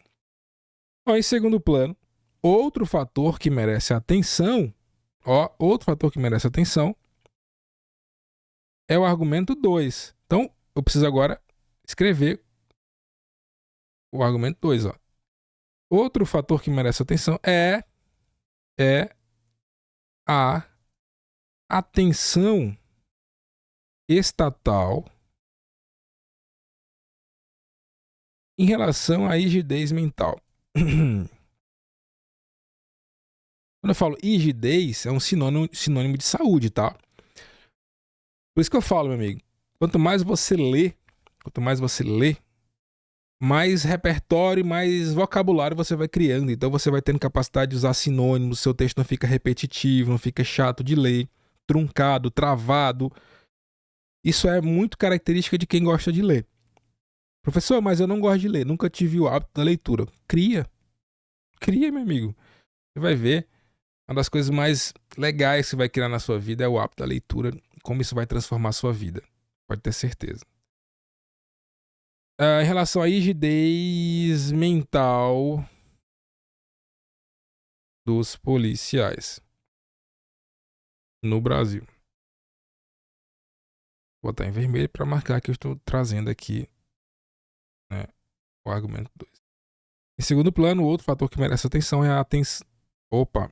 S1: Ó, em segundo plano, outro fator que merece atenção, é o argumento 2. Então, eu preciso agora escrever o argumento 2, ó. Outro fator que merece atenção é a atenção estatal em relação à rigidez mental. Quando eu falo rigidez, é um sinônimo de saúde, tá? Por isso que eu falo, meu amigo, quanto mais você lê, mais repertório, mais vocabulário você vai criando. Então você vai tendo capacidade de usar sinônimos, seu texto não fica repetitivo, não fica chato de ler, truncado, travado. Isso é muito característica de quem gosta de ler. Professor, mas eu não gosto de ler, nunca tive o hábito da leitura. Cria, meu amigo. Você vai ver, uma das coisas mais legais que você vai criar na sua vida é o hábito da leitura, como isso vai transformar a sua vida. Pode ter certeza. Em relação à rigidez mental dos policiais no Brasil. Vou botar em vermelho para marcar que eu estou trazendo aqui, né, o argumento 2. Em segundo plano, outro fator que merece atenção é a atenção. Opa!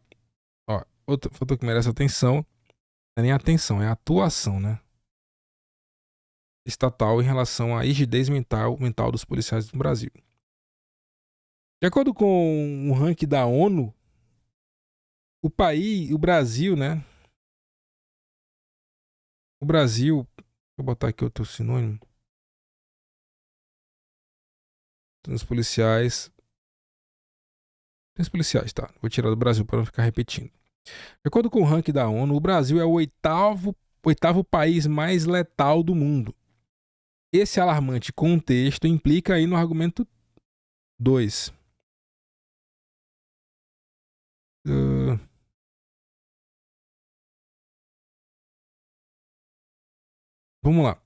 S1: Ó, outro fator que merece atenção não é nem atenção, é a atuação, né? Estatal em relação à rigidez mental dos policiais no Brasil. De acordo com o ranking da ONU, o Brasil, né? O Brasil, vou botar aqui outro sinônimo. Os policiais, tá? Vou tirar do Brasil para não ficar repetindo. De acordo com o ranking da ONU, o Brasil é o oitavo país mais letal do mundo. Esse alarmante contexto implica aí no argumento 2. Vamos lá.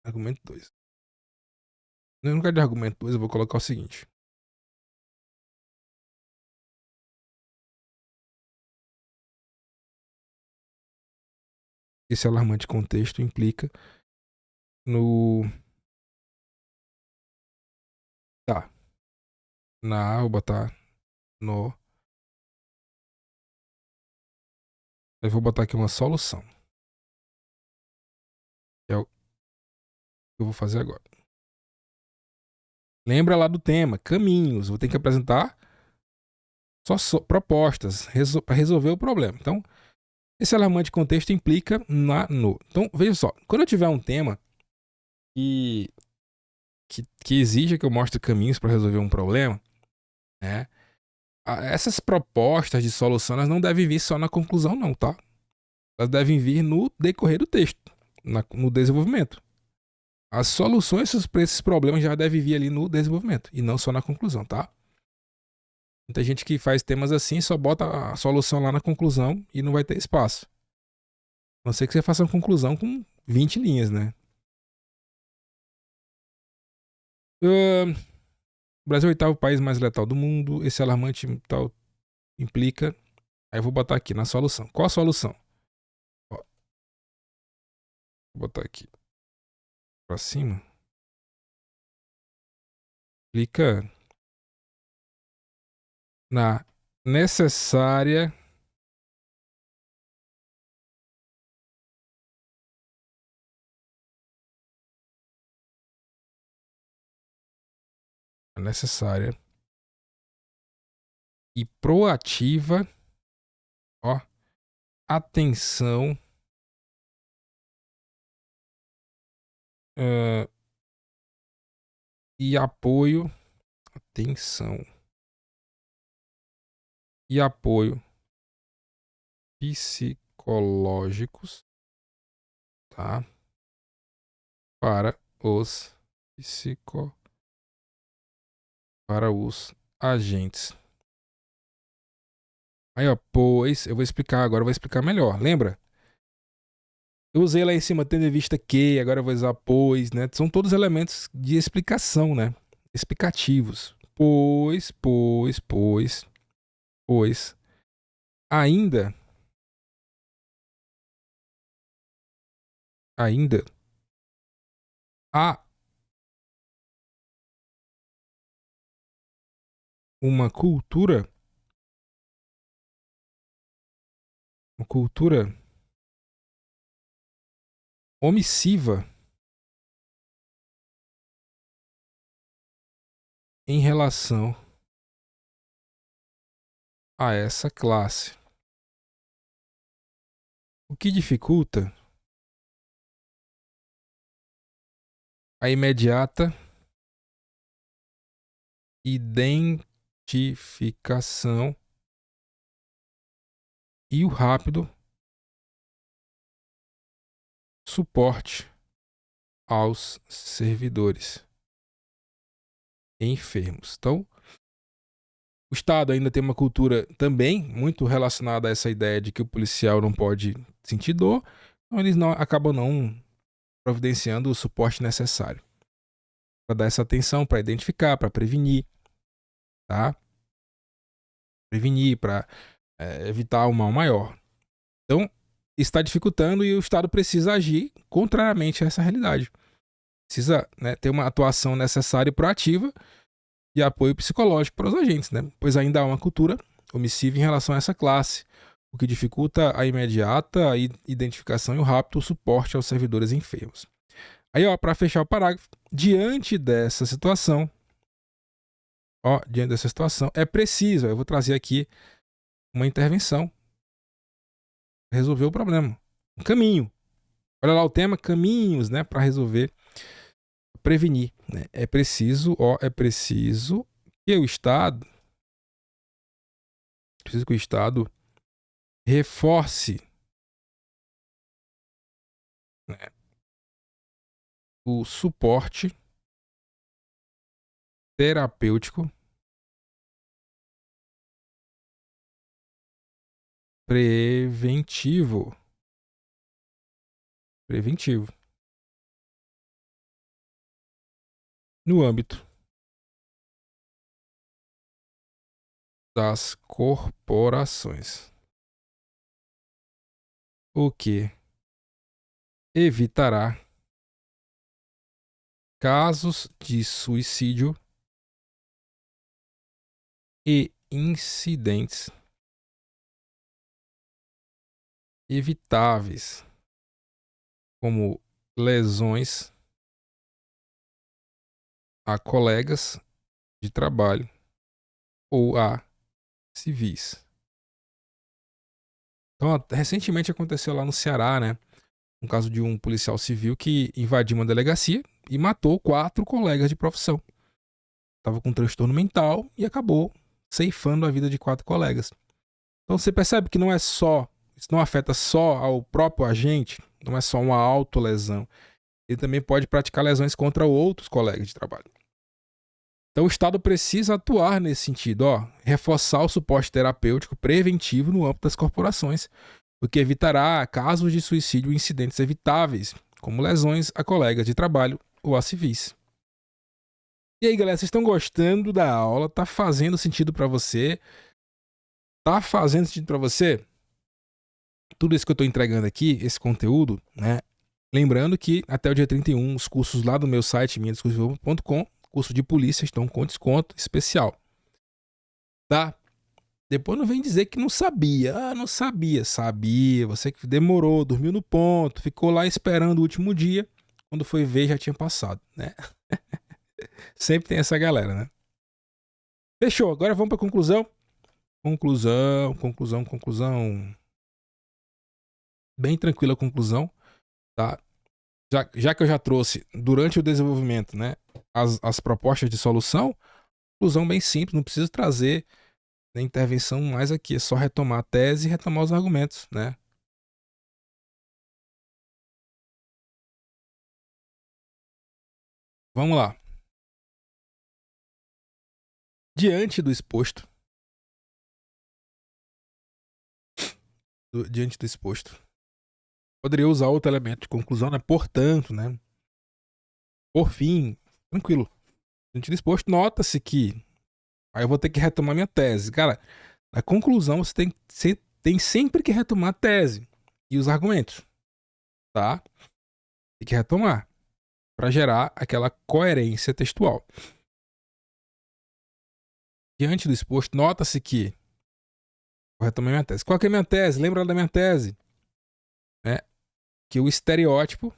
S1: Argumento 2. No lugar de argumento 2, eu vou colocar o seguinte. Esse alarmante contexto implica no... Tá. Na A, vou botar no... Eu vou botar aqui uma solução. É o que eu vou fazer agora. Lembra lá do tema, caminhos. Vou ter que apresentar só propostas para resolver o problema. Então, esse alarmante contexto implica no. Então, veja só. Quando eu tiver um tema que exija que eu mostre caminhos para resolver um problema, né? Essas propostas de solução elas não devem vir só na conclusão, não, tá? Elas devem vir no decorrer do texto, no desenvolvimento. As soluções para esses problemas já devem vir ali no desenvolvimento e não só na conclusão, tá? Muita gente que faz temas assim só bota a solução lá na conclusão e não vai ter espaço. A não ser que você faça uma conclusão com 20 linhas, né? O Brasil é o oitavo país mais letal do mundo. Esse alarmante tal implica. Aí eu vou botar aqui na solução. Qual a solução? Ó, vou botar aqui pra cima. Clica na necessária e proativa, ó, atenção uh, e apoio, atenção e apoio psicológicos, tá? Para os para os agentes. Aí, ó, pois, eu vou explicar agora, eu vou explicar melhor. Lembra? Eu usei lá em cima, tendo em vista que, agora eu vou usar pois, né? São todos elementos de explicação, né? Explicativos. Pois. Ainda há uma cultura omissiva em relação a essa classe, o que dificulta a imediata identificação e o rápido suporte aos servidores enfermos. Então, o Estado ainda tem uma cultura também muito relacionada a essa ideia de que o policial não pode sentir dor, então eles acabam não providenciando o suporte necessário para dar essa atenção, para identificar, para prevenir, tá? Prevenir, para evitar um mal maior. Então, está dificultando e o Estado precisa agir contrariamente a essa realidade. Precisa, né, ter uma atuação necessária e proativa e apoio psicológico para os agentes, né? Pois ainda há uma cultura omissiva em relação a essa classe, o que dificulta a imediata identificação e o rápido suporte aos servidores enfermos. Aí, ó, para fechar o parágrafo, diante dessa situação, é preciso, eu vou trazer aqui uma intervenção para resolver o problema. Um caminho. Olha lá o tema, caminhos, né, para resolver, prevenir, né? É preciso que o Estado reforce, né, o suporte terapêutico preventivo no âmbito das corporações, o que evitará casos de suicídio e incidentes evitáveis, como lesões a colegas de trabalho ou a civis. Então, recentemente aconteceu lá no Ceará, né? Um caso de um policial civil que invadiu uma delegacia e matou 4 colegas de profissão. Estava com um transtorno mental e acabou ceifando a vida de 4 colegas. Então você percebe que não é só, isso não afeta só ao próprio agente, não é só uma autolesão. Ele também pode praticar lesões contra outros colegas de trabalho. Então o Estado precisa atuar nesse sentido, reforçar o suporte terapêutico preventivo no âmbito das corporações, o que evitará casos de suicídio e incidentes evitáveis, como lesões a colegas de trabalho ou a civis. E aí, galera, vocês estão gostando da aula? Tá fazendo sentido para você? Tá fazendo sentido para você? Tudo isso que eu tô entregando aqui, esse conteúdo, né? Lembrando que até o dia 31, os cursos lá do meu site, minhadiscussão.com, curso de polícia, estão com desconto especial. Tá? Depois não vem dizer que não sabia. Ah, não sabia. Sabia. Você que demorou, dormiu no ponto, ficou lá esperando o último dia. Quando foi ver, já tinha passado, né? Sempre tem essa galera, né? Fechou. Agora vamos pra conclusão. Conclusão. Bem tranquila a conclusão, tá? Já que eu já trouxe, durante o desenvolvimento, né, as propostas de solução, conclusão bem simples, não preciso trazer nem intervenção mais aqui, é só retomar a tese e retomar os argumentos, né? Vamos lá. Diante do exposto, poderia usar outro elemento de conclusão, né? Portanto, né? Por fim, tranquilo. Diante do exposto, nota-se que aí eu vou ter que retomar minha tese. Cara, na conclusão você tem sempre que retomar a tese e os argumentos, tá? Tem que retomar para gerar aquela coerência textual. Diante do exposto, nota-se que vou retomar minha tese. Qual que é a minha tese? Lembra da minha tese? Que o estereótipo,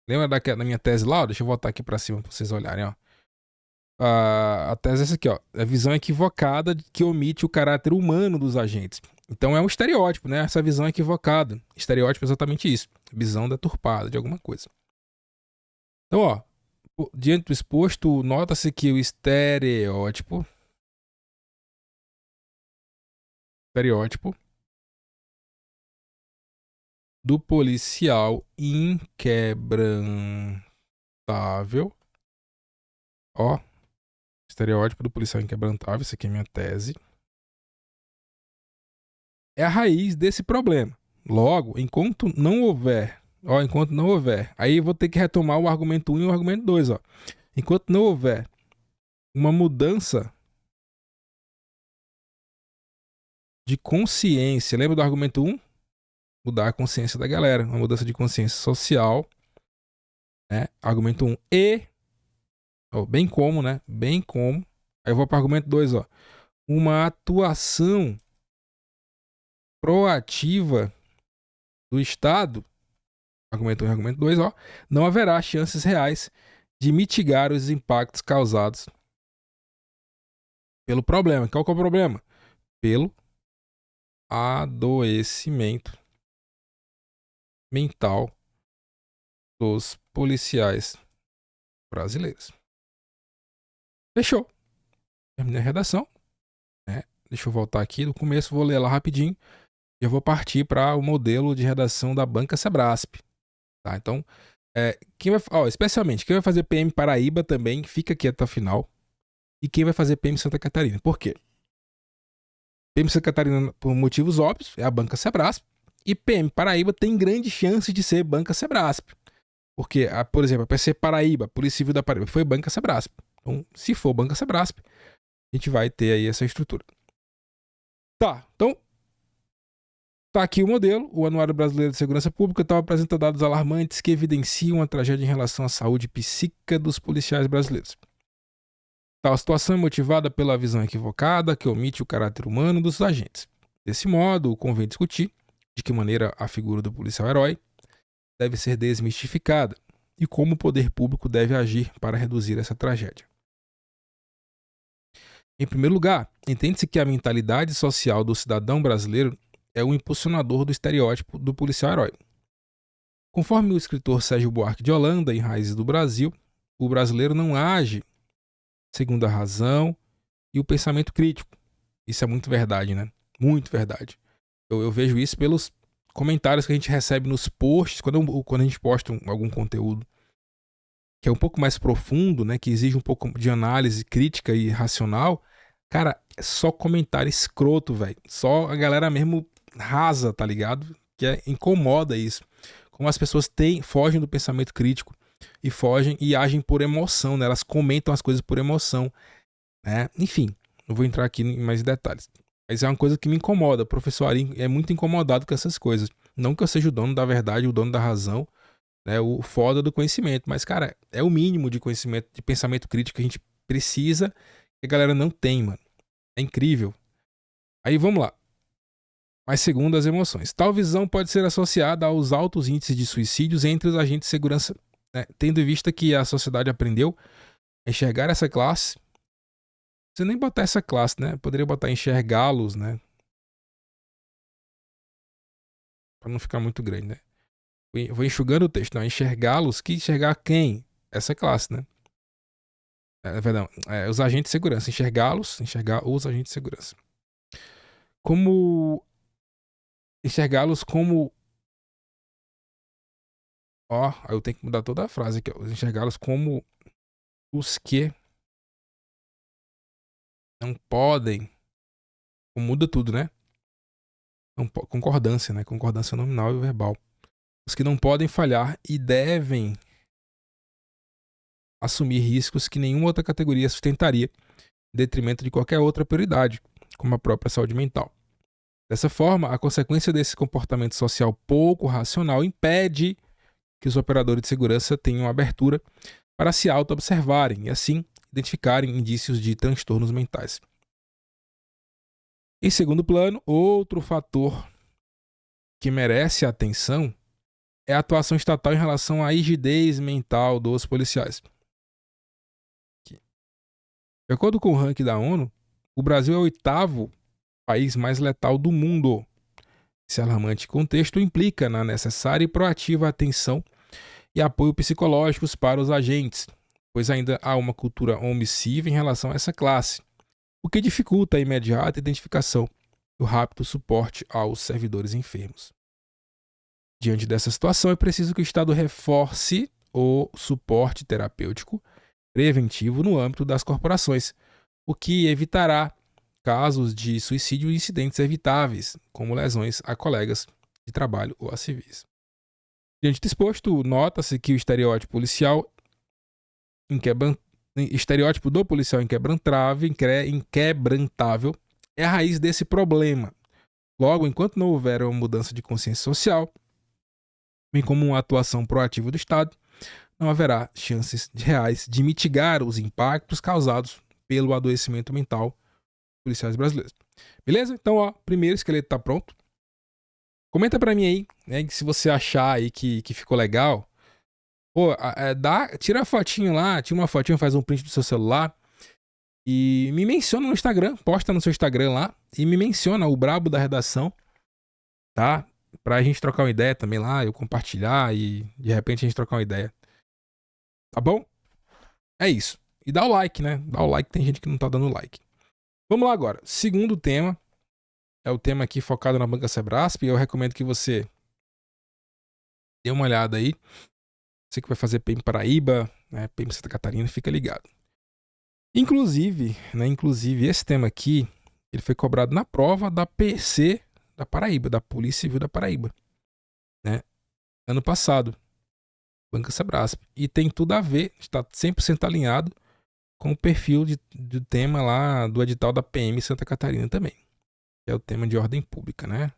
S1: lembra da minha tese lá? Deixa eu voltar aqui para cima para vocês olharem, ó. A tese é essa aqui, ó. A visão equivocada que omite o caráter humano dos agentes. Então é um estereótipo, né? Essa visão equivocada. Estereótipo é exatamente isso. Visão deturpada de alguma coisa. Então, ó, diante do exposto, nota-se que o estereótipo do policial inquebrantável, ó, estereótipo do policial inquebrantável, isso aqui é minha tese, é a raiz desse problema. Logo, enquanto não houver, aí eu vou ter que retomar o argumento 1 e o argumento 2, ó. Enquanto não houver uma mudança de consciência, lembra do argumento 1? Mudar a consciência da galera, uma mudança de consciência social, né? Argumento 1 e, ó, bem como, né? Bem como, aí eu vou para o argumento 2, ó. Uma atuação proativa do Estado, argumento 1 e argumento 2, ó, não haverá chances reais de mitigar os impactos causados pelo problema. Qual que é o problema? Pelo adoecimento mental dos policiais brasileiros. Fechou. Terminei a redação, né? Deixa eu voltar aqui do começo, vou ler ela rapidinho e eu vou partir para o modelo de redação da Banca Sebrasp. Tá? Então, especialmente quem vai fazer PM Paraíba também, fica aqui até o final. E quem vai fazer PM Santa Catarina. Por quê? PM Santa Catarina, por motivos óbvios, é a Banca Sebrasp. E PM Paraíba tem grande chance de ser Banca Sebrasp. Porque, por exemplo, a PC Paraíba, Polícia Civil da Paraíba, foi Banca Sebrasp. Então, se for Banca Sebrasp, a gente vai ter aí essa estrutura. Tá, então, tá aqui o modelo. O Anuário Brasileiro de Segurança Pública apresenta dados alarmantes que evidenciam a tragédia em relação à saúde psíquica dos policiais brasileiros. Tal situação é motivada pela visão equivocada que omite o caráter humano dos agentes. Desse modo, convém discutir de que maneira a figura do policial-herói deve ser desmistificada e como o poder público deve agir para reduzir essa tragédia. Em primeiro lugar, entende-se que a mentalidade social do cidadão brasileiro é o impulsionador do estereótipo do policial-herói. Conforme o escritor Sérgio Buarque de Holanda, em Raízes do Brasil, o brasileiro não age segundo a razão e o pensamento crítico. Isso é muito verdade, né? Muito verdade. Eu vejo isso pelos comentários que a gente recebe nos posts, quando a gente posta algum conteúdo que é um pouco mais profundo, né, que exige um pouco de análise crítica e racional, cara, é só comentário escroto, velho. Só a galera mesmo rasa, tá ligado? Incomoda isso. Como as pessoas fogem do pensamento crítico e fogem e agem por emoção, né? Elas comentam as coisas por emoção, né? Enfim, não vou entrar aqui em mais detalhes. Mas é uma coisa que me incomoda. O professor Ari é muito incomodado com essas coisas. Não que eu seja o dono da verdade, o dono da razão, né, o foda do conhecimento. Mas, cara, é o mínimo de conhecimento, de pensamento crítico que a gente precisa que a galera não tem, mano. É incrível. Aí, vamos lá. Mas segundo as emoções. Tal visão pode ser associada aos altos índices de suicídios entre os agentes de segurança, né, tendo em vista que a sociedade aprendeu a enxergar essa classe. Não precisa nem botar essa classe, né? Poderia botar enxergá-los, né? Pra não ficar muito grande, né? Vou enxugando o texto. Não, enxergá-los, que enxergar quem? Essa classe, né? Os agentes de segurança. Enxergar os agentes de segurança. Como enxergá-los como... Ó, eu tenho que mudar toda a frase aqui. Ó. Enxergá-los como os que não podem... Muda tudo, né? Concordância, né? Concordância nominal e verbal. Os que não podem falhar e devem assumir riscos que nenhuma outra categoria sustentaria, em detrimento de qualquer outra prioridade, como a própria saúde mental. Dessa forma, a consequência desse comportamento social pouco racional impede que os operadores de segurança tenham abertura para se auto-observarem e, assim, identificarem indícios de transtornos mentais. Em segundo plano, outro fator que merece atenção é a atuação estatal em relação à rigidez mental dos policiais. De acordo com o ranking da ONU, o Brasil é o 8º país mais letal do mundo. Esse alarmante contexto implica na necessária e proativa atenção e apoio psicológicos para os agentes, pois ainda há uma cultura omissiva em relação a essa classe, o que dificulta a imediata identificação e o rápido suporte aos servidores enfermos. Diante dessa situação, é preciso que o Estado reforce o suporte terapêutico preventivo no âmbito das corporações, o que evitará casos de suicídio e incidentes evitáveis, como lesões a colegas de trabalho ou a civis. Diante do exposto, nota-se que o estereótipo do policial inquebrantável é a raiz desse problema. Logo, enquanto não houver uma mudança de consciência social, bem como uma atuação proativa do Estado, não haverá chances reais de mitigar os impactos causados pelo adoecimento mental dos policiais brasileiros. Beleza? Então, ó, primeiro esqueleto está pronto. Comenta pra mim aí, né, se você achar aí que ficou legal. Pô, tira a fotinho lá, tira uma fotinha, faz um print do seu celular e me menciona no Instagram, posta no seu Instagram lá e me menciona o Brabo da Redação, tá? Pra gente trocar uma ideia também lá, eu compartilhar e de repente a gente trocar uma ideia. Tá bom? É isso. E dá o like, né? Dá o like, tem gente que não tá dando like. Vamos lá agora. Segundo tema. É o tema aqui focado na Banca Sebrasp. Eu recomendo que você dê uma olhada aí. Você que vai fazer PM Paraíba, né, PM Santa Catarina, fica ligado. Inclusive, esse tema aqui, ele foi cobrado na prova da PC da Paraíba, da Polícia Civil da Paraíba, né, ano passado. Banca Sebrasp. E tem tudo a ver, está 100% alinhado com o perfil do tema lá do edital da PM Santa Catarina também. Que é o tema de ordem pública, né?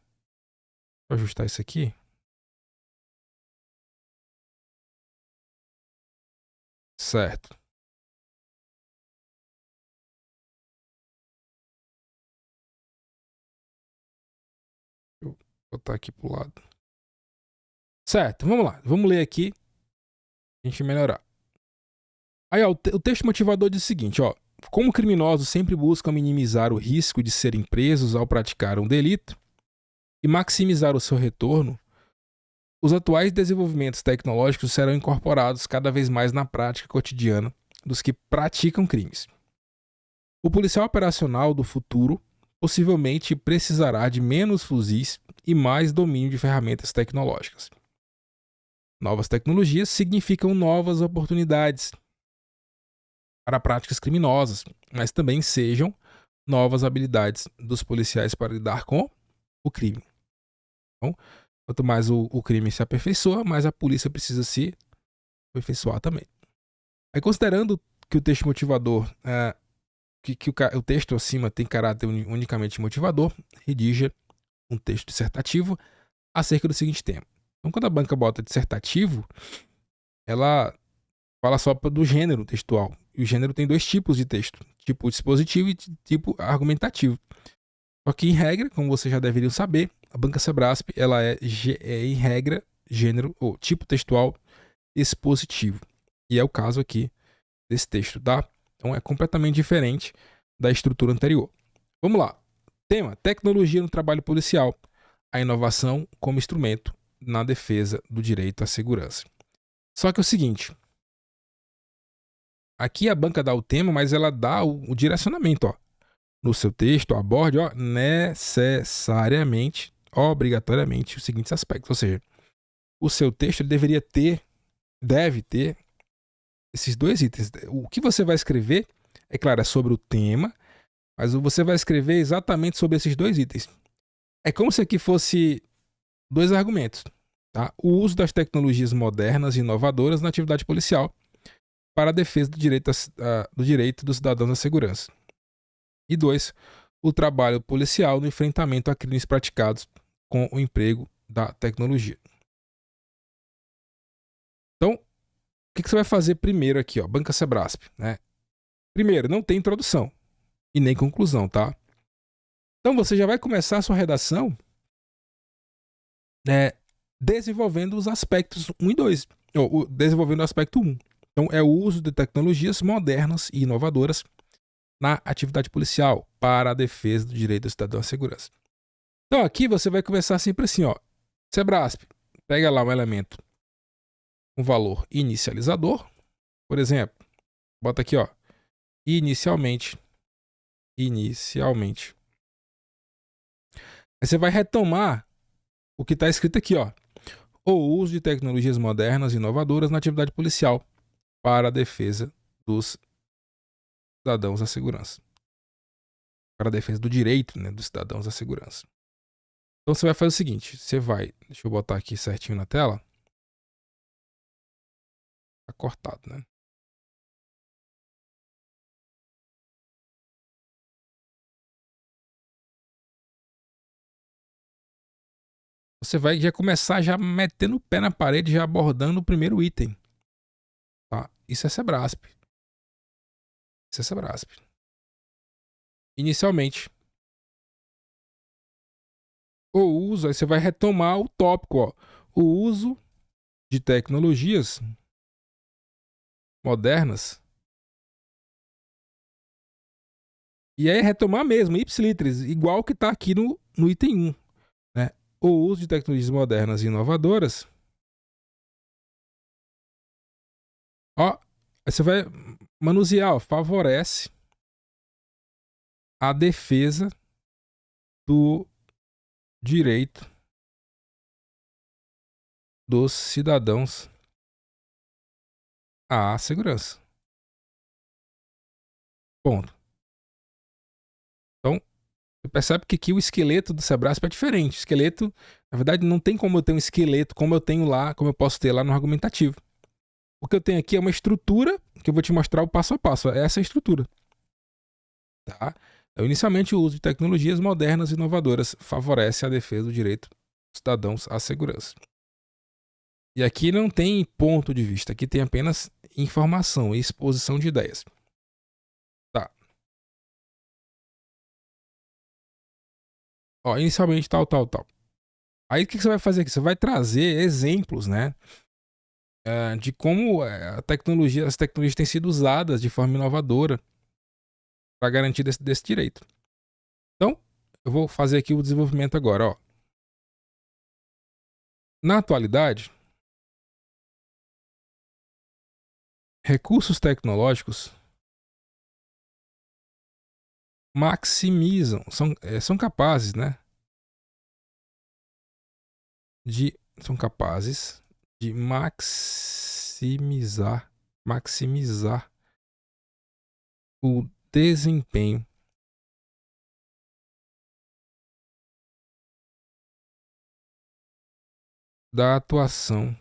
S1: Vou ajustar isso aqui. Certo. Vou botar aqui pro lado. Certo, vamos lá. Vamos ler aqui. A gente melhorar. Aí, ó, o texto motivador diz o seguinte, ó. Como criminosos sempre buscam minimizar o risco de serem presos ao praticar um delito e maximizar o seu retorno, os atuais desenvolvimentos tecnológicos serão incorporados cada vez mais na prática cotidiana dos que praticam crimes. O policial operacional do futuro possivelmente precisará de menos fuzis e mais domínio de ferramentas tecnológicas. Novas tecnologias significam novas oportunidades para práticas criminosas, mas também sejam novas habilidades dos policiais para lidar com o crime. Então, quanto mais o crime se aperfeiçoa, mais a polícia precisa se aperfeiçoar também. Aí, considerando que o texto motivador, o texto acima tem caráter unicamente motivador, redija um texto dissertativo acerca do seguinte tema. Então, quando a banca bota dissertativo, ela fala só do gênero textual. E o gênero tem dois tipos de texto: tipo dispositivo e tipo argumentativo. Só que, em regra, como vocês já deveriam saber, a banca Sebrasp ela é em regra, gênero ou tipo textual expositivo. E é o caso aqui desse texto, tá? Então é completamente diferente da estrutura anterior. Vamos lá. Tema: tecnologia no trabalho policial. A inovação como instrumento na defesa do direito à segurança. Só que é o seguinte. Aqui a banca dá o tema, mas ela dá o direcionamento, ó. No seu texto, aborde, ó, necessariamente, obrigatoriamente, os seguintes aspectos. Ou seja, o seu texto deve ter esses dois itens. O que você vai escrever, é claro, é sobre o tema, mas você vai escrever exatamente sobre esses dois itens. É como se aqui fosse dois argumentos. Tá? O uso das tecnologias modernas e inovadoras na atividade policial para a defesa do direito dos cidadãos à segurança. E 2, o trabalho policial no enfrentamento a crimes praticados com o emprego da tecnologia. Então, o que você vai fazer primeiro aqui, ó, banca Sebrasp, né? Primeiro, não tem introdução e nem conclusão, tá? Então você já vai começar a sua redação desenvolvendo os aspectos 1 e 2, ou desenvolvendo o aspecto 1. Então, é o uso de tecnologias modernas e inovadoras na atividade policial para a defesa do direito do cidadão à segurança. Então, aqui você vai começar sempre assim, ó. Sebrasp, pega lá um elemento, um valor inicializador. Por exemplo, bota aqui, ó. Inicialmente. Aí você vai retomar o que está escrito aqui, ó. O uso de tecnologias modernas e inovadoras na atividade policial para a defesa dos cidadãos à segurança. Para a defesa do direito, né, dos cidadãos à segurança. Então você vai fazer o seguinte, deixa eu botar aqui certinho na tela. Tá cortado, né? Você vai já começar já metendo o pé na parede, já abordando o primeiro item. Tá? Isso é Sebrasp. Inicialmente. O uso, aí você vai retomar o tópico, ó. O uso de tecnologias modernas. E aí retomar mesmo, ipsiliteris, igual que está aqui no item 1. Né? O uso de tecnologias modernas e inovadoras. Ó, aí você vai manusear, ó, favorece a defesa do direito dos cidadãos à segurança. Ponto. Então, você percebe que aqui o esqueleto do Sebrasp é diferente. O esqueleto, na verdade, não tem como eu ter um esqueleto como eu tenho lá, como eu posso ter lá no argumentativo. O que eu tenho aqui é uma estrutura que eu vou te mostrar o passo a passo. Essa é a estrutura. Tá? Então, inicialmente, o uso de tecnologias modernas e inovadoras favorece a defesa do direito dos cidadãos à segurança. E aqui não tem ponto de vista, aqui tem apenas informação e exposição de ideias. Tá. Ó, inicialmente, tal. Aí o que você vai fazer aqui? Você vai trazer exemplos, né? De como as tecnologias têm sido usadas de forma inovadora para garantir desse direito. Então, eu vou fazer aqui o desenvolvimento agora. Ó. Na atualidade, recursos tecnológicos maximizam, são capazes, né? São capazes de maximizar o desempenho da atuação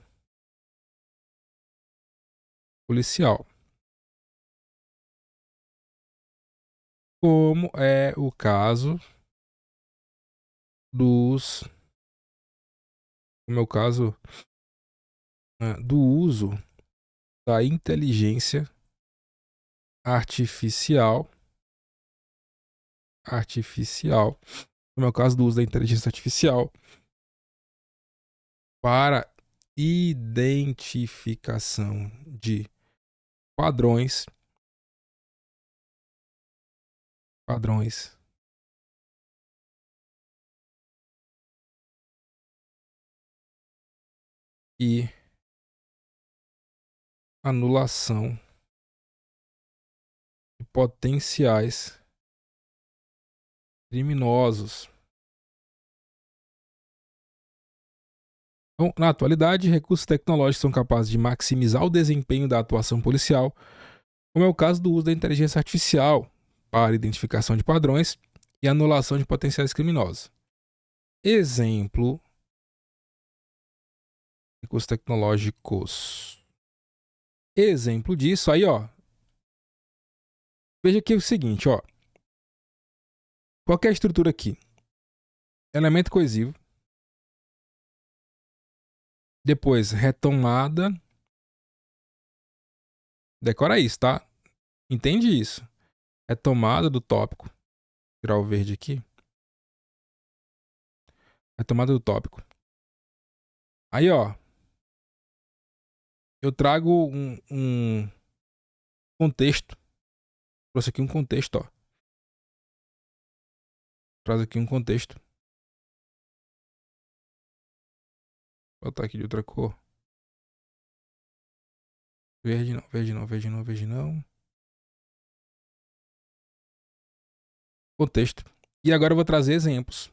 S1: policial, como é o caso do uso da inteligência artificial, como é o caso do uso da inteligência artificial para identificação de padrões e anulação de potenciais criminosos. Então, na atualidade, recursos tecnológicos são capazes de maximizar o desempenho da atuação policial, como é o caso do uso da inteligência artificial para identificação de padrões e anulação de potenciais criminosos. Exemplo, recursos tecnológicos. Exemplo disso aí, ó. Veja aqui o seguinte, ó. Qual é a estrutura aqui? Elemento coesivo. Depois, retomada. Decora isso, tá? Entende isso? Retomada do tópico. Vou tirar o verde aqui. Retomada do tópico. Aí, ó. Eu trago um contexto. Trouxe aqui um contexto, ó. Traz aqui um contexto. Vou botar aqui de outra cor. Verde não. Contexto. E agora eu vou trazer exemplos.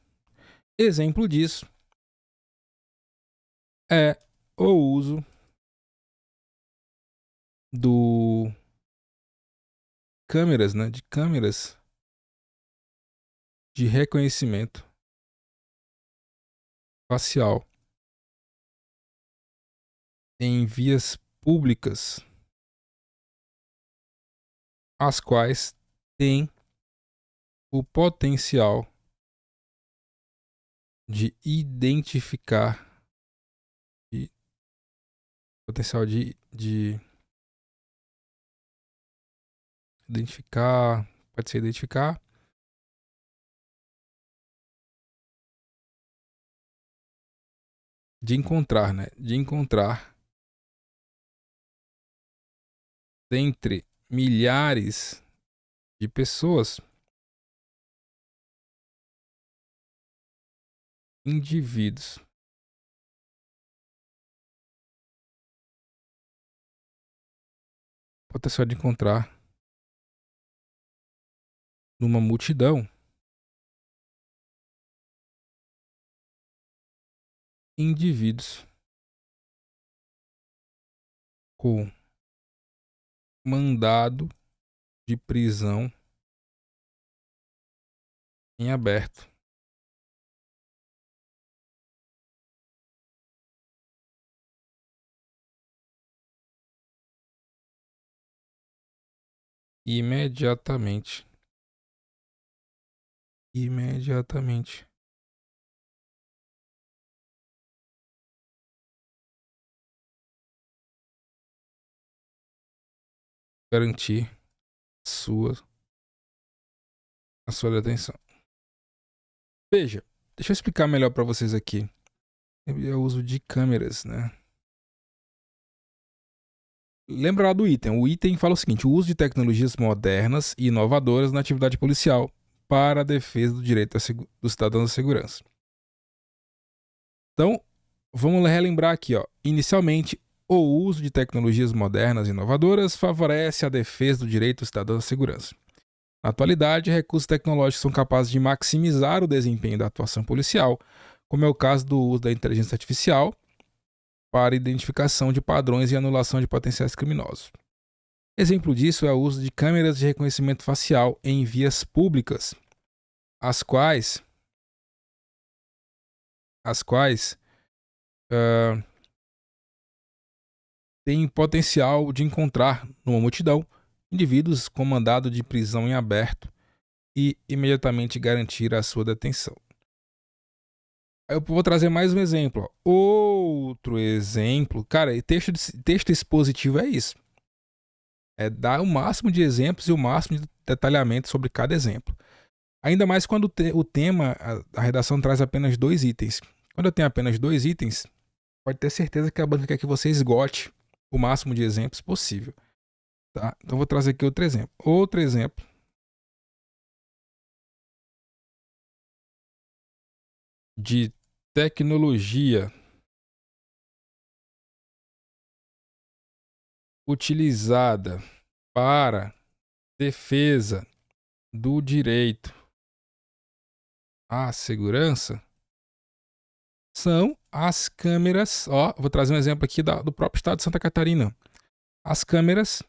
S1: Exemplo disso é o uso do câmeras, né? De câmeras de reconhecimento facial em vias públicas, as quais têm o potencial de identificar pode ser identificar de encontrar, né? De encontrar dentre milhares de pessoas indivíduos potencial de encontrar numa multidão indivíduos com mandado de prisão em aberto. imediatamente. Garantir a sua detenção. Veja, deixa eu explicar melhor para vocês aqui. É o uso de câmeras, né? Lembra lá do item. O item fala o seguinte: o uso de tecnologias modernas e inovadoras na atividade policial para a defesa do direito do cidadão à segurança. Então, vamos relembrar aqui, ó. Inicialmente, o uso de tecnologias modernas e inovadoras favorece a defesa do direito do cidadão à segurança. Na atualidade, recursos tecnológicos são capazes de maximizar o desempenho da atuação policial, como é o caso do uso da inteligência artificial para identificação de padrões e anulação de potenciais criminosos. Exemplo disso é o uso de câmeras de reconhecimento facial em vias públicas, as quais têm potencial de encontrar numa multidão indivíduos com mandado de prisão em aberto e imediatamente garantir a sua detenção. Eu vou trazer mais um exemplo. Outro exemplo, cara, texto expositivo é isso. É dar o máximo de exemplos e o máximo de detalhamento sobre cada exemplo. Ainda mais quando o tema, a redação traz apenas 2 itens. Quando eu tenho apenas 2 itens, pode ter certeza que a banca quer que você esgote o máximo de exemplos possível. Tá? Então eu vou trazer aqui outro exemplo. Outro exemplo de tecnologia utilizada para defesa do direito à segurança são as câmeras. Ó, vou trazer um exemplo aqui do próprio estado de Santa Catarina. As câmeras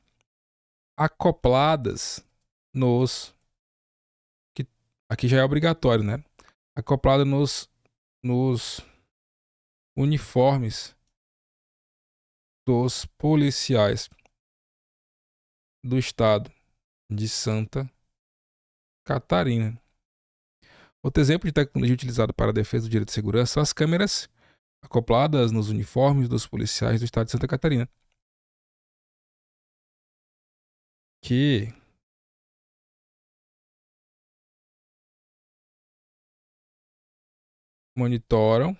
S1: acopladas nos... Aqui já é obrigatório, né? Acoplada nos uniformes dos policiais do estado de Santa Catarina. Outro exemplo de tecnologia utilizada para a defesa do direito de segurança são as câmeras acopladas nos uniformes dos policiais do estado de Santa Catarina, que monitoram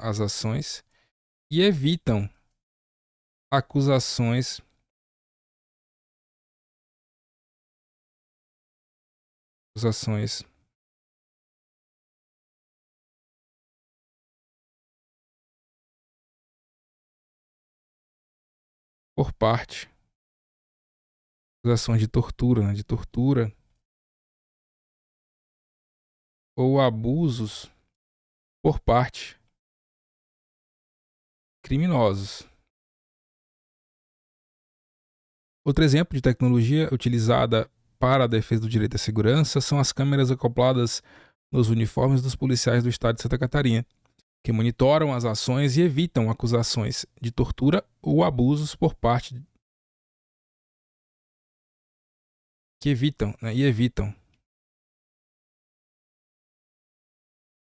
S1: as ações e evitam acusações por parte acusações de tortura, né? De tortura ou abusos por parte criminosos. Outro exemplo de tecnologia utilizada para a defesa do direito à segurança são as câmeras acopladas nos uniformes dos policiais do estado de Santa Catarina, que monitoram as ações e evitam acusações de tortura ou abusos por parte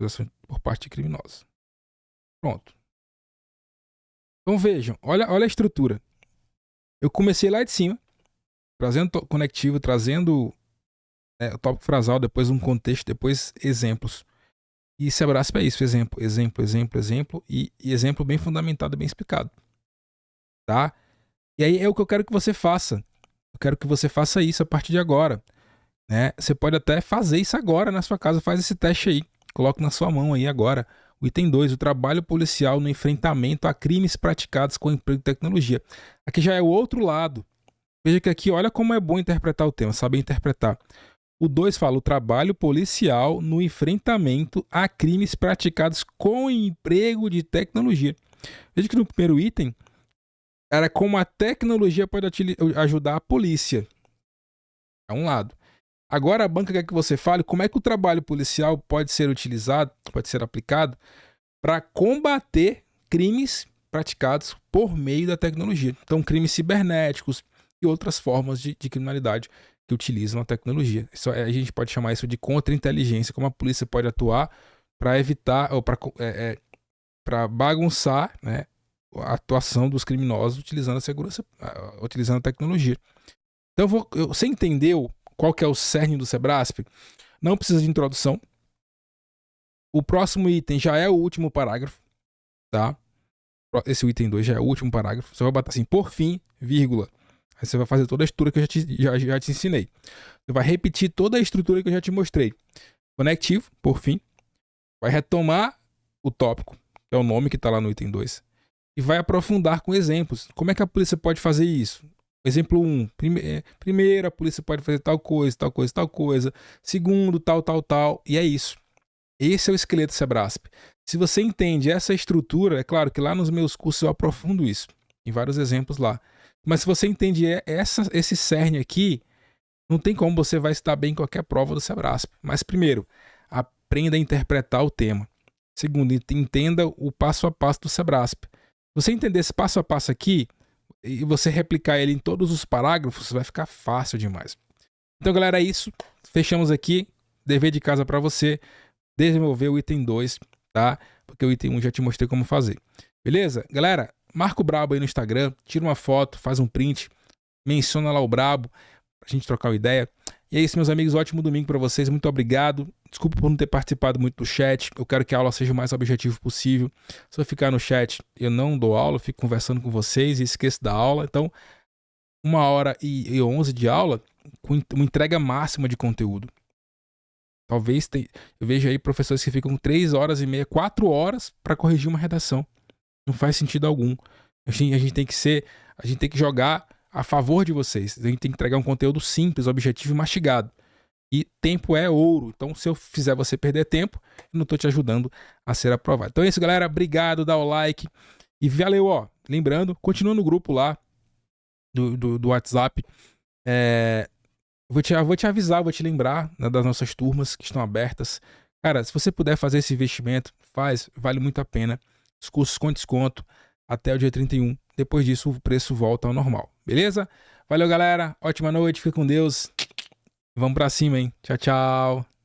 S1: acusações por parte de criminosos. Pronto. Então vejam, olha a estrutura. Eu comecei lá de cima, trazendo conectivo, trazendo o tópico frasal, depois um contexto, depois exemplos. E se abraça para isso, exemplo e exemplo bem fundamentado, bem explicado. Tá? E aí é o que eu quero que você faça. Eu quero que você faça isso a partir de agora. Né? Você pode até fazer isso agora na sua casa, faz esse teste aí. Coloque na sua mão aí agora. O item 2, o trabalho policial no enfrentamento a crimes praticados com emprego de tecnologia. Aqui já é o outro lado. Veja que aqui, olha como é bom interpretar o tema, saber interpretar. O 2 fala o trabalho policial no enfrentamento a crimes praticados com emprego de tecnologia. Veja que no primeiro item era como a tecnologia pode ajudar a polícia. É um lado. Agora a banca quer que você fale como é que o trabalho policial pode ser utilizado, pode ser aplicado para combater crimes praticados por meio da tecnologia. Então, crimes cibernéticos e outras formas de criminalidade que utilizam a tecnologia. A gente pode chamar isso de contra-inteligência, como a polícia pode atuar para evitar ou para bagunçar, né, a atuação dos criminosos utilizando a segurança, utilizando a tecnologia. Então, você entendeu qual que é o cerne do Sebrasp? Não precisa de introdução. O próximo item já é o último parágrafo, tá? Esse item 2 já é o último parágrafo. Você vai botar assim, por fim, vírgula. Aí você vai fazer toda a estrutura que eu já te ensinei. Você vai repetir toda a estrutura que eu já te mostrei. Conectivo, por fim. Vai retomar o tópico, que é o nome que está lá no item 2. E vai aprofundar com exemplos. Como é que a polícia pode fazer isso? Exemplo 1. Primeiro, a polícia pode fazer tal coisa, tal coisa, tal coisa. Segundo, tal, tal, tal. E é isso. Esse é o esqueleto Sebrasp. Se você entende essa estrutura, é claro que lá nos meus cursos eu aprofundo isso, em vários exemplos lá. Mas se você entende esse cerne aqui, não tem como você vai estar bem em qualquer prova do Sebrasp. Mas primeiro, aprenda a interpretar o tema. Segundo, entenda o passo a passo do Sebrasp. Se você entender esse passo a passo aqui, e você replicar ele em todos os parágrafos, vai ficar fácil demais. Então, galera, é isso. Fechamos aqui. Dever de casa para você. Desenvolver o item 2, tá? Porque o item 1 já te mostrei como fazer. Beleza? Galera, marca o Brabo aí no Instagram, tira uma foto, faz um print, menciona lá o Brabo, pra gente trocar uma ideia. E é isso, meus amigos, ótimo domingo para vocês, muito obrigado. Desculpa por não ter participado muito do chat, eu quero que a aula seja o mais objetivo possível. Se eu ficar no chat, eu não dou aula, eu fico conversando com vocês e esqueço da aula. Então, 1h11 de aula, com uma entrega máxima de conteúdo. Talvez eu vejo aí professores que ficam 3h30, 4 horas para corrigir uma redação. Não faz sentido algum. A gente tem que jogar a favor de vocês. A gente tem que entregar um conteúdo simples, objetivo e mastigado. E tempo é ouro. Então, se eu fizer você perder tempo, eu não estou te ajudando a ser aprovado. Então é isso, galera. Obrigado, dá o like. E valeu, ó. Lembrando, continua no grupo lá do WhatsApp. Vou te avisar, vou te lembrar, né, das nossas turmas que estão abertas. Cara, se você puder fazer esse investimento, vale muito a pena. Os cursos com desconto até o dia 31. Depois disso, o preço volta ao normal. Beleza? Valeu, galera. Ótima noite. Fique com Deus. Vamos pra cima, hein? Tchau, tchau.